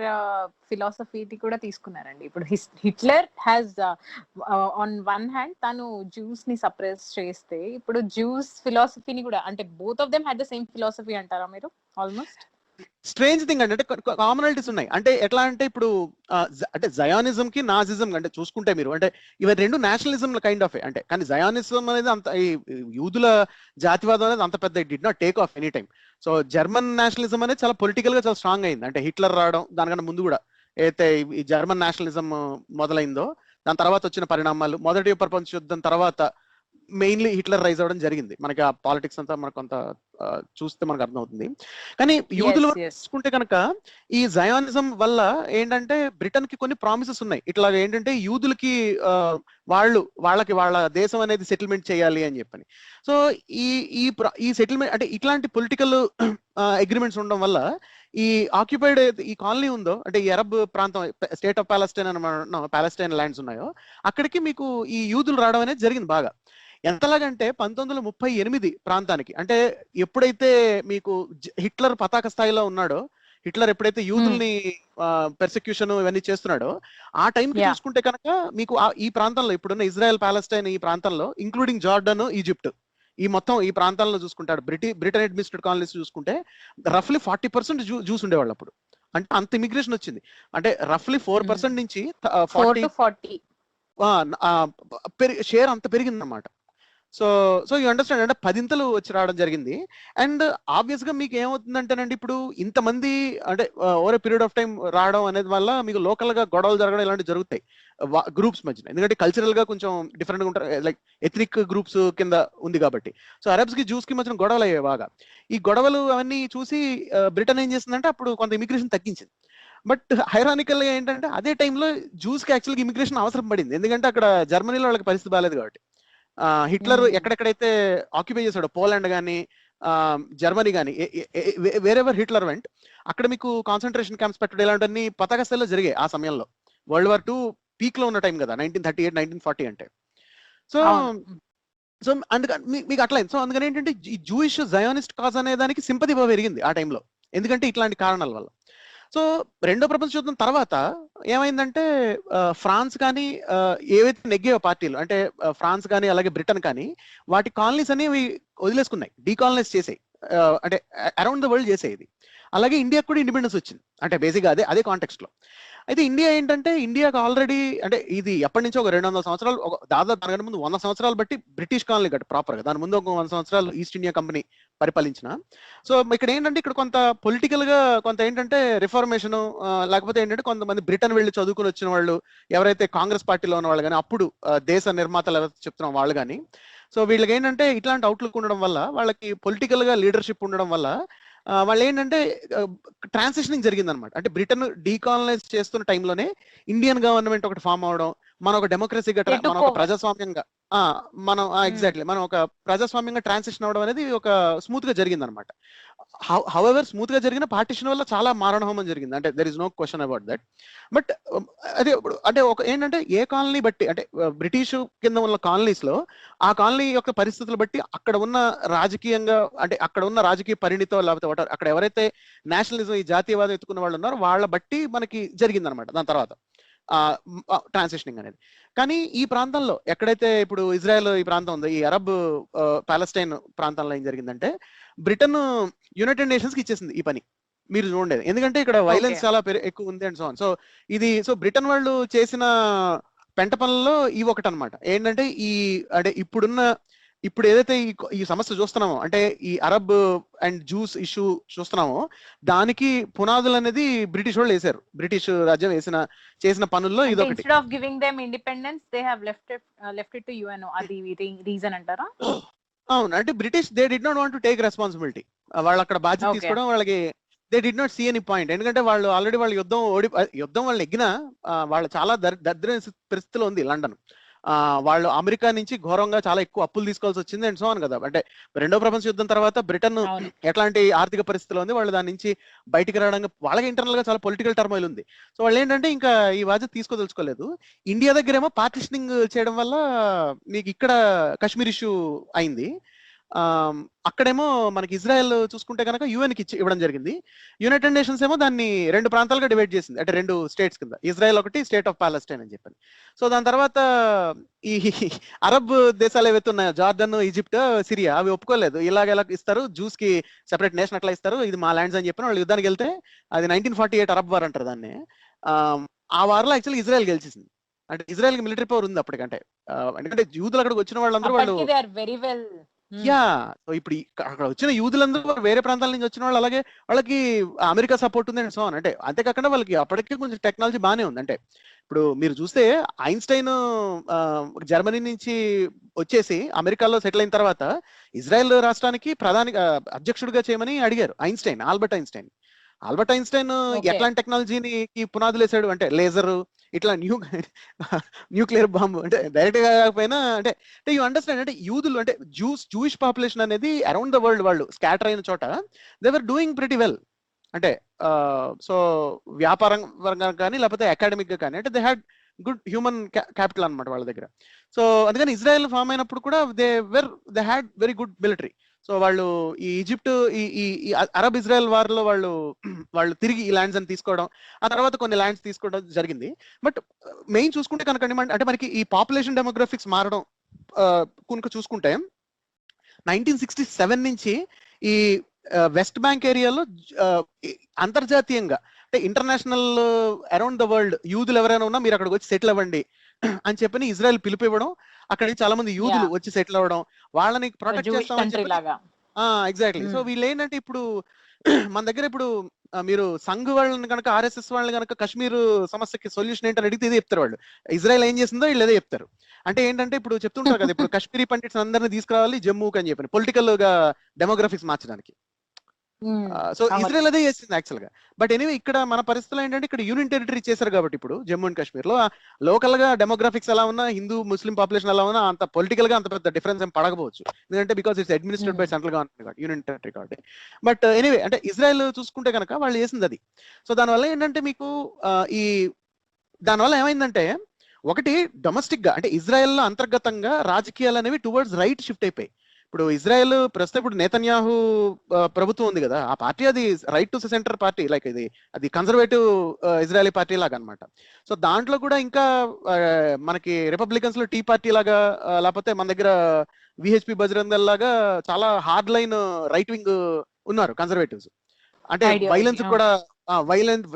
ఫిలాసఫీని కూడా తీసుకున్నారండి. ఇప్పుడు Hitler has on one hand తను జ్యూస్ ని సప్రెస్ చేస్తే, ఇప్పుడు జ్యూస్ ఫిలాసఫీని కూడా, అంటే both of them had the same philosophy అంటారా మీరు? ఆల్మోస్ట్ స్ట్రేంజ్ థింగ్ అంటే కామనాలిటీస్ ఉన్నాయి. అంటే ఎట్లా అంటే ఇప్పుడు అంటే జయానిజం కి నాజిజం అంటే చూసుకుంటే మీరు, అంటే ఇవి రెండు నేషనలిజం కైండ్ ఆఫ్ అంటే, కానీ జయానిజం అనేది అంత, ఈ యూదుల జాతివాదం అనేది అంత పెద్ద it did not take off any time. So German nationalism అనేది చాలా పొలిటికల్ గా చాలా స్ట్రాంగ్ అయింది. అంటే హిట్లర్ రావడం, దానికన్నా ముందు కూడా అయితే ఈ జర్మన్ నేషనలిజం మొదలైందో, దాని తర్వాత వచ్చిన పరిణామాలు, మొదటి ప్రపంచ యుద్ధం తర్వాత మెయిన్లీ హిట్లర్ రైజ్ అవ్వడం జరిగింది. మనకి ఆ పాలిటిక్స్ అంతా మనకు కొంత చూస్తే మనకు అర్థమవుతుంది. కానీ యూదులు చూసుకుంటే కనుక ఈ జయానిజం వల్ల ఏంటంటే బ్రిటన్ కి కొన్ని ప్రామిసెస్ ఉన్నాయి. ఇట్లా ఏంటంటే యూదులకి వాళ్ళకి వాళ్ళ దేశం అనేది సెటిల్మెంట్ చేయాలి అని చెప్పని. సో ఈ సెటిల్మెంట్ అంటే ఇట్లాంటి పొలిటికల్ అగ్రిమెంట్స్ ఉండడం వల్ల ఈ ఆక్యుపైడ్ ఈ కాలనీ ఉందో, అంటే ఈ అరబ్ ప్రాంతం స్టేట్ ఆఫ్ పాలెస్టైన్ అని పాలెస్టైన్ ల్యాండ్స్ ఉన్నాయో, అక్కడికి మీకు ఈ యూదులు రావడం అనేది జరిగింది బాగా. ఎంతలాగంటే 1938 ప్రాంతానికి, అంటే ఎప్పుడైతే మీకు హిట్లర్ పతాక స్థాయిలో ఉన్నాడో, హిట్లర్ ఎప్పుడైతే యూదుల్ని పెర్సిక్యూషన్ ఇవన్నీ చేస్తున్నాడో, ఆ టైంకి చూసుకుంటే కనుక మీకు ఈ ప్రాంతంలో ఇప్పుడున్న ఇజ్రాయెల్, పాలెస్టైన్ ఈ ప్రాంతంలో, ఇంక్లూడింగ్ జార్డన్, ఈజిప్ట్, ఈ ప్రాంతాల్లో చూసుకుంటాడు బ్రిటన్ అడ్మినిస్ట్రేటెడ్ కాలనీస్ చూసుకుంటే రఫ్లీ 40% జూస్ ఉండేవాళ్ళు అప్పుడు. అంటే అంత ఇమిగ్రేషన్ వచ్చింది. అంటే రఫ్లీ 4% నుంచి 40 షేర్ అంత పెరిగింది అన్నమాట. సో యూ అండర్స్టాండ్, అంటే 10 వచ్చి రావడం జరిగింది. అండ్ ఆబ్వియస్ గా మీకు ఏమవుతుందంటేనండి, ఇప్పుడు ఇంతమంది అంటే over a period of time రావడం అనేది వల్ల మీకు లోకల్ గా గొడవలు జరగడం ఇలాంటివి జరుగుతాయి గ్రూప్స్ మధ్యన. ఎందుకంటే కల్చరల్ గా కొంచెం డిఫరెంట్ గా ఉంటారు, లైక్ ఎథనిక్ గ్రూప్స్ కింద ఉంది కాబట్టి. సో అరబ్స్ కి జూస్ కి మధ్యన గొడవలు అయ్యాయి బాగా. ఈ గొడవలు అవన్నీ చూసి బ్రిటన్ ఏం చేసిందంటే అప్పుడు కొంత ఇమిగ్రేషన్ తగ్గించింది. బట్ హైరానికల్ గా ఏంటంటే అదే టైంలో జూస్ కి యాక్చువల్గా ఇమిగ్రేషన్ అవసరం పడింది. ఎందుకంటే అక్కడ జర్మనీలో వాళ్ళకి పరిస్థితి బాగాలేదు కాబట్టి. హిట్లర్ ఎక్కడెక్కడైతే ఆక్యుపై చేశాడో, పోలాండ్ కానీ జర్మనీ కానీ, వేరెవర్ హిట్లర్ వెంట్, అక్కడ మీకు కాన్సన్ట్రేషన్ క్యాంప్స్ పెట్టడం ఇలాంటివన్నీ పతాక స్థాయిలో జరిగాయి ఆ సమయంలో. వరల్డ్ వార్ II పీక్ లో ఉన్న టైం కదా 1938, 1940 అంటే. సో సో అందుకని మీకు అట్లా సో అందుకని ఏంటంటే ఈ జూయిష్ జయోనిస్ట్ కాజ్ అనే దానికి సింపతి పెరిగింది ఆ టైంలో, ఎందుకంటే ఇట్లాంటి కారణాల వల్ల. సో రెండో ప్రపంచ యుద్ధం తర్వాత ఏమైందంటే ఫ్రాన్స్ కానీ ఏవైతే నెగ్గాయో పార్టీలు, అంటే ఫ్రాన్స్ కానీ అలాగే బ్రిటన్ కానీ వాటి కాలనీస్ అనేవి వదిలేసుకున్నాయి, డీకాలనైజ్ చేసాయి, అంటే అరౌండ్ ద వరల్డ్ చేసాయి ఇది. అలాగే ఇండియాకు కూడా ఇండిపెండెన్స్ వచ్చింది, అంటే బేసిక్గా అదే కాంటెక్స్ట్ లో. అయితే ఇండియా ఏంటంటే ఇండియాకు ఆల్రెడీ అంటే ఇది ఎప్పటి నుంచో ఒక 200 సంవత్సరాలు, దాదాపు దానికంటే ముందు 100 సంవత్సరాలు బట్టి బ్రిటిష్ కాలనీ గట్టి ప్రాపర్గా, దాని ముందు ఒక 100 సంవత్సరాలు ఈస్ట్ ఇండియా కంపెనీ పరిపాలించిన. సో ఇక్కడ ఏంటంటే ఇక్కడ కొంత పొలిటికల్ గా కొంత ఏంటంటే రిఫార్మేషన్, లేకపోతే ఏంటంటే కొంతమంది బ్రిటన్ వెళ్ళి చదువుకుని వచ్చిన వాళ్ళు, ఎవరైతే కాంగ్రెస్ పార్టీలో ఉన్న వాళ్ళు కానీ, అప్పుడు దేశ నిర్మాతలు ఎవరైతే చెప్తున్న వాళ్ళు కానీ, సో వీళ్ళకి ఏంటంటే ఇట్లాంటి అవుట్లుక్ ఉండడం వల్ల, వాళ్ళకి పొలిటికల్ గా లీడర్షిప్ ఉండడం వల్ల వాళ్ళు ఏంటంటే ట్రాన్సిషనింగ్ జరిగింది అనమాట. అంటే బ్రిటన్ డీకాలనైజ్ చేస్తున్న టైంలోనే ఇండియన్ గవర్నమెంట్ ఒకటి ఫామ్ అవడం, మనం ఒక డెమోక్రసీగా, మనం ఒక ప్రజాస్వామ్యంగా, మనం ఎగ్జాక్ట్లీ మనం ఒక ప్రజాస్వామ్యంగా ట్రాన్సిషన్ అవడం అనేది ఒక స్మూత్ గా జరిగింది అనమాట. హౌఎవర్ స్మూత్ గా జరిగిన పార్టిషన్ వల్ల చాలా మారణహోమం జరిగింది, అంటే there is no question about that. But అదే ఇప్పుడు అంటే ఒక ఏంటంటే ఏ కాలనీ బట్టి, అంటే బ్రిటిష్ కింద ఉన్న కాలనీస్ లో ఆ కాలనీ యొక్క పరిస్థితులు బట్టి అక్కడ ఉన్న రాజకీయంగా, అంటే అక్కడ ఉన్న రాజకీయ పరిణితో, లేకపోతే అక్కడ ఎవరైతే నేషనలిజం, ఈ జాతీయవాదం ఎత్తుకున్న వాళ్ళు ఉన్నారో వాళ్ళ బట్టి మనకి జరిగింది అనమాట దాని తర్వాత ట్రాన్సిషనింగ్ అనేది. కానీ ఈ ప్రాంతంలో ఎక్కడైతే ఇప్పుడు ఇజ్రాయెల్ ఈ ప్రాంతం ఉందో, ఈ అరబ్ పాలస్టైన్ ప్రాంతంలో ఏం జరిగిందంటే బ్రిటన్ యునైటెడ్ నేషన్స్ కి ఇచ్చేసింది ఈ పని, మీరు చూడండి, ఎందుకంటే ఇక్కడ వైలెన్స్ చాలా ఎక్కువ ఉంది and so on. So Britain వాళ్ళు చేసిన పెంట పనుల్లో ఇవి ఒకటి అనమాట. ఏంటంటే అంటే ఇప్పుడు ఏదైతే ఈ సమస్య చూస్తున్నామో, అంటే ఈ అరబ్ అండ్ జూస్ ఇష్యూ చూస్తున్నామో, దానికి పునాదులు అనేది బ్రిటిష్ వాళ్ళు వేశారు, బ్రిటిష్ రాజ్యం చేసిన పనుల్లో ఇదొకటి. Instead of giving them independence they have left it to UNO, అది రీజన్ అంటారా? అవును, అంటే British they did not want to take responsibility, వాళ్ళు అక్కడ బాధ్యత తీసుకోవడం వాళ్ళకి they did not see any point. ఎందుకంటే వాళ్ళు ఆల్రెడీ వాళ్ళు యుద్ధం వాళ్ళు ఎగ్గినా వాళ్ళు చాలా దరిద్ర పరిస్థితిలో ఉంది లండన్. వాళ్ళు అమెరికా నుంచి ఘోరంగా చాలా ఎక్కువ అప్పులు తీసుకోవాల్సి వచ్చింది అండ్ సో ఆన్ కదా. అంటే రెండో ప్రపంచ యుద్ధం తర్వాత బ్రిటన్ ఎట్లాంటి ఆర్థిక పరిస్థితిలో ఉంది, వాళ్ళు దాని నుంచి బయటికి రావడానికి వాళ్ళకి ఇంటర్నల్ గా చాలా పొలిటికల్ టర్మాయిల్ ఉంది. సో వాళ్ళు ఏంటంటే ఇంకా ఈ బాధ్యత తీసుకోదలుచుకోలేదు. ఇండియా దగ్గరేమో పార్టిషనింగ్ చేయడం వల్ల మీకు ఇక్కడ కశ్మీర్ ఇష్యూ అయింది. అక్కడేమో మనకి ఇజ్రాయెల్ చూసుకుంటే కనుక యుఎన్ కి ఇవ్వడం జరిగింది. యునైటెడ్ నేషన్స్ ఏమో దాన్ని 2 ప్రాంతాలుగా డివైడ్ చేసింది, అంటే 2 స్టేట్స్ కింద, ఇజ్రాయెల్ ఒకటి, స్టేట్ ఆఫ్ పాలస్టైన్ అని చెప్పని. సో దాని తర్వాత ఈ అరబ్ దేశాలు ఏవైతే ఉన్నాయో, జార్డన్, ఈజిప్ట్, సిరియా, అవి ఒప్పుకోలేదు, ఇలా ఇస్తారు, జూస్ కి సెపరేట్ నేషన్ అట్లా ఇస్తారు, ఇది మా ల్యాండ్స్ అని చెప్పిన వాళ్ళు యుద్ధానికి వెళ్తే అది 1948 అరబ్ వార్ అంటారు దాన్ని. ఆ వార్లో యాక్చువల్లీ ఇజ్రాయెల్ గెలిచింది, అంటే ఇజ్రాయెల్ కి మిలిటరీ పవర్ ఉంది అప్పటికంటే. ఎందుకంటే యూదులు అక్కడికి వచ్చిన వాళ్ళందరూ యా, సో ఇప్పుడు అక్కడ వచ్చిన యూదులందరూ వేరే ప్రాంతాల నుంచి వచ్చిన వాళ్ళు, అలాగే వాళ్ళకి అమెరికా సపోర్ట్ ఉంది అండ్ సో ఆన్. అంటే అంతేకాకుండా వాళ్ళకి అప్పటికే కొంచెం టెక్నాలజీ బాగానే ఉంది. అంటే ఇప్పుడు మీరు చూస్తే ఐన్స్టైన్ జర్మనీ నుంచి వచ్చేసి అమెరికాలో సెటిల్ అయిన తర్వాత ఇజ్రాయెల్ రాష్ట్రానికి అధ్యక్షుడిగా చేయమని అడిగారు ఆల్బర్ట్ ఐన్స్టైన్ ఎట్లాంటి టెక్నాలజీని పునాదులు వేసాడు అంటే లేజర్, ఇట్లా న్యూక్లియర్ బాంబు, అంటే డైరెక్ట్ గా కాకపోయినా, అంటే యూ అండర్స్టాండ్, అంటే యూదులు అంటే జూయిష్ పాపులేషన్ అనేది అరౌండ్ ద వరల్డ్ వాళ్ళు స్కాటర్ అయిన చోట they were doing pretty well. అంటే సో వ్యాపారం పరంగా కానీ లేకపోతే అకాడమిక్ గా కానీ, అంటే they had good human capital అనమాట వాళ్ళ దగ్గర. సో అందుకని ఇజ్రాయెల్ ఫామ్ అయినప్పుడు కూడా they had very good military. So వాళ్ళు ఈ ఈజిప్ట్, ఈ అరబ్ ఇజ్రాయెల్ వార్ లో వాళ్ళు తిరిగి ఈ ల్యాండ్స్ అని తీసుకోవడం, ఆ తర్వాత కొన్ని ల్యాండ్స్ తీసుకోవడం జరిగింది. బట్ మెయిన్ చూసుకుంటే కనుక అంటే మనకి ఈ పాపులేషన్ డెమోగ్రఫిక్స్ మారడం కనుక చూసుకుంటే 1967 నుంచి ఈ వెస్ట్ బ్యాంక్ ఏరియాలో అంతర్జాతీయంగా, అంటే ఇంటర్నేషనల్ అరౌండ్ ద వరల్డ్ యూదులు ఎవరైనా ఉన్నా మీరు అక్కడికి వచ్చి సెటిల్ అవ్వండి అని చెప్పని ఇజ్రాయెల్ పిలుపు ఇవ్వడం, అక్కడి నుంచి చాలా మంది యూదులు వచ్చి సెటిల్ అవ్వడం, వాళ్ళని ప్రొటెక్ట్ చేస్తామని. ఎగ్జాక్ట్లీ. సో వీళ్ళు ఏంటంటే ఇప్పుడు మన దగ్గర ఇప్పుడు మీరు సంఘ్ వాళ్ళని కనుక, ఆర్ఎస్ఎస్ వాళ్ళని కనుక కశ్మీర్ సమస్యకి సొల్యూషన్ ఏంటని అడిగితే ఇదే చెప్తారు వాళ్ళు. ఇజ్రాయెల్ ఏం చేసిందో వీళ్ళు అదే చెప్తారు. అంటే ఏంటంటే ఇప్పుడు చెప్తుంటారు కదా, ఇప్పుడు కాశ్మీరీ పండిట్స్ అందరినీ తీసుకురావాలి జమ్మూకి అని చెప్పి పొలిటికల్ గా డెమోగ్రఫిక్స్ మార్చడానికి. సో ఇజ్రాయెల్ అదే చేసింది యాక్చువల్ గా. బట్ ఎనీవే ఇక్కడ మన పరిస్థితులు ఏంటంటే ఇక్కడ యూనియన్ టెరిటరీ చేశారు కాబట్టి ఇప్పుడు జమ్మూ అండ్ కాశ్మీర్ లో లోకల్ గా డెమోగ్రాఫిక్స్ ఎలా ఉన్నా, హిందూ ముస్లిం పాపులేషన్ ఎలా ఉన్నా అంత పొలిటికల్ గా అంత పెద్ద డిఫరెన్స్ ఏం పడకపోవచ్చు, ఎందుకంటే because it's administrate by central government union territory కాబట్టి. బట్ ఎనీవే అంటే ఇజ్రాయెల్ చూసుకుంటే కనుక వాళ్ళు చేసింది అది. సో దానివల్ల ఏంటంటే మీకు దానివల్ల ఏమైందంటే ఒకటి డొమెస్టిక్ గా అంటే ఇజ్రాయెల్ లో అంతర్గతంగా రాజకీయాలు అనేవి టువర్డ్స్ రైట్ షిఫ్ట్ అయిపోయి. ఇప్పుడు ఇజ్రాయెల్ ప్రస్తుతం ఇప్పుడు నేతన్యాహు ప్రభుత్వం ఉంది కదా, ఆ పార్టీ అది right to centre party, like ఇది అది కన్జర్వేటివ్ ఇజ్రాయలీ పార్టీ లాగా అనమాట. సో దాంట్లో కూడా ఇంకా మనకి రిపబ్లికన్స్ లో టీ పార్టీ లాగా లేకపోతే మన దగ్గర విహెచ్పి బజరంగ్ దళ్ లాగా చాలా హార్డ్ లైన్ రైట్ వింగ్ ఉన్నారు కన్జర్వేటివ్స్. అంటే Ideology, వైలెన్స్ ఆ. కూడా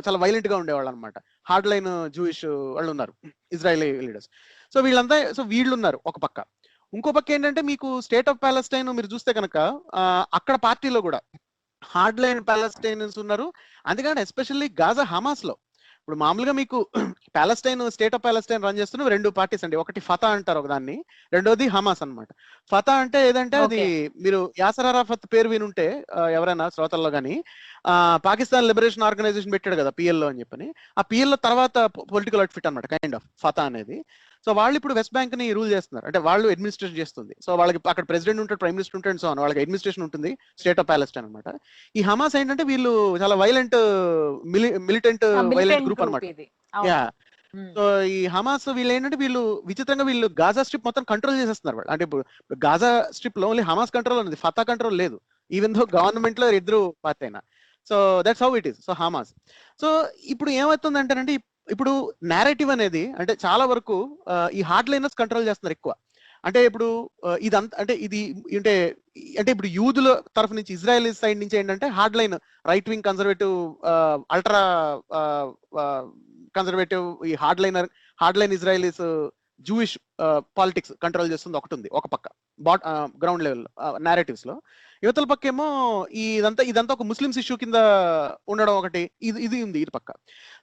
చాలా వైలెంట్ గా ఉండేవాళ్ళు అనమాట. హార్డ్ లైన్ జూయిష్ వాళ్ళు ఉన్నారు ఇజ్రాయలీ లీడర్స్. సో వీళ్ళంతా, సో వీళ్ళు ఉన్నారు ఒక పక్క. ఇంకో పక్క ఏంటంటే మీకు స్టేట్ ఆఫ్ పాలెస్టైన్ మీరు చూస్తే కనుక అక్కడ పార్టీలో కూడా హార్డ్ లైన్ పాలెస్టైన్స్ ఉన్నారు. అందుకని ఎస్పెషల్లీ గాజా హమాస్ లో ఇప్పుడు మామూలుగా మీకు Palestine, state of Palestine run చేస్తున్న 2 పార్టీస్ అండి. ఒకటి ఫతా అంటారు ఒక దాన్ని, రెండోది హమాస్ అన్నమాట. ఫతా అంటే ఏదంటే అది Okay. మీరు యాసర్ అరాఫత్ పేరు వినుంటే ఎవరైనా శ్రోతల్లో కానీ, పాకిస్తాన్ లిబరేషన్ ఆర్గనైజేషన్ పెట్టాడు కదా పిఎల్ఓ అని చెప్పని, ఆ పిఎల్ఓ తర్వాత పొలిటికల్ అవుట్ఫిట్ అనమాట కైండ్ ఆఫ్ ఫతా అనేది. సో వాళ్ళు ఇప్పుడు వెస్ట్ బ్యాంక్ ని రూల్ చేస్తున్నారు, అంటే వాళ్ళు అడ్మినిస్ట్రేషన్ చేస్తుంది. సో వాళ్ళకి అక్కడ ప్రెసిడెంట్ ఉంటాడు, ప్రైమ్ మినిస్టర్ ఉంటాడు, సో వాళ్ళకి అడ్మినిస్ట్రేషన్ ఉంటుంది స్టేట్ ఆఫ్ పాలెస్టైన్ అనమాట. ఈ హమాస్ ఏంటంటే వీళ్ళు చాలా వైలెంట్ మిలిటెంట్ వైలెంట్ గ్రూప్ అనమాట. ఇది. యా. సో ఈ హమాస్ వీళ్ళు ఏంటంటే వీళ్ళు విచిత్రంగా వీళ్ళు గాజా స్ట్రిప్ మొత్తం కంట్రోల్ చేసేస్తున్నారు వాళ్ళు. అంటే ఇప్పుడు గాజా స్ట్రిప్ లో ఓన్లీ హమాస్ కంట్రోల్ ఉంది, ఫతా కంట్రోల్ లేదు, ఈవెన్ దో గవర్నమెంట్ లో ఇద్దరు పార్టీ అయినా. So that's how it is. So Hamas. So ఇప్పుడు ఏమవుతుందంటేనంటే ఇప్పుడు నేరేటివ్ అనేది అంటే చాలా వరకు ఈ హార్డ్ లైనర్స్ కంట్రోల్ చేస్తున్నారు ఎక్కువ. అంటే ఇప్పుడు ఇదంతా అంటే ఇది అంటే అంటే ఇప్పుడు యూదుల తరఫు నుంచి ఇజ్రాయెల్ సైడ్ నుంచి ఏంటంటే hard line right wing conservative, ultra conservative, ఈ hard line Israelis Jewish politics control చేస్తుంది ఒకటి ఉంది ఒక పక్క గ్రౌండ్ లెవెల్ నేరేటివ్స్ లో. యువతల పక్క ఏమో ఇదంతా ఒక ముస్లిమ్స్ ఇష్యూ కింద ఉండడం ఒకటి, ఇది ఉంది ఇటు పక్క.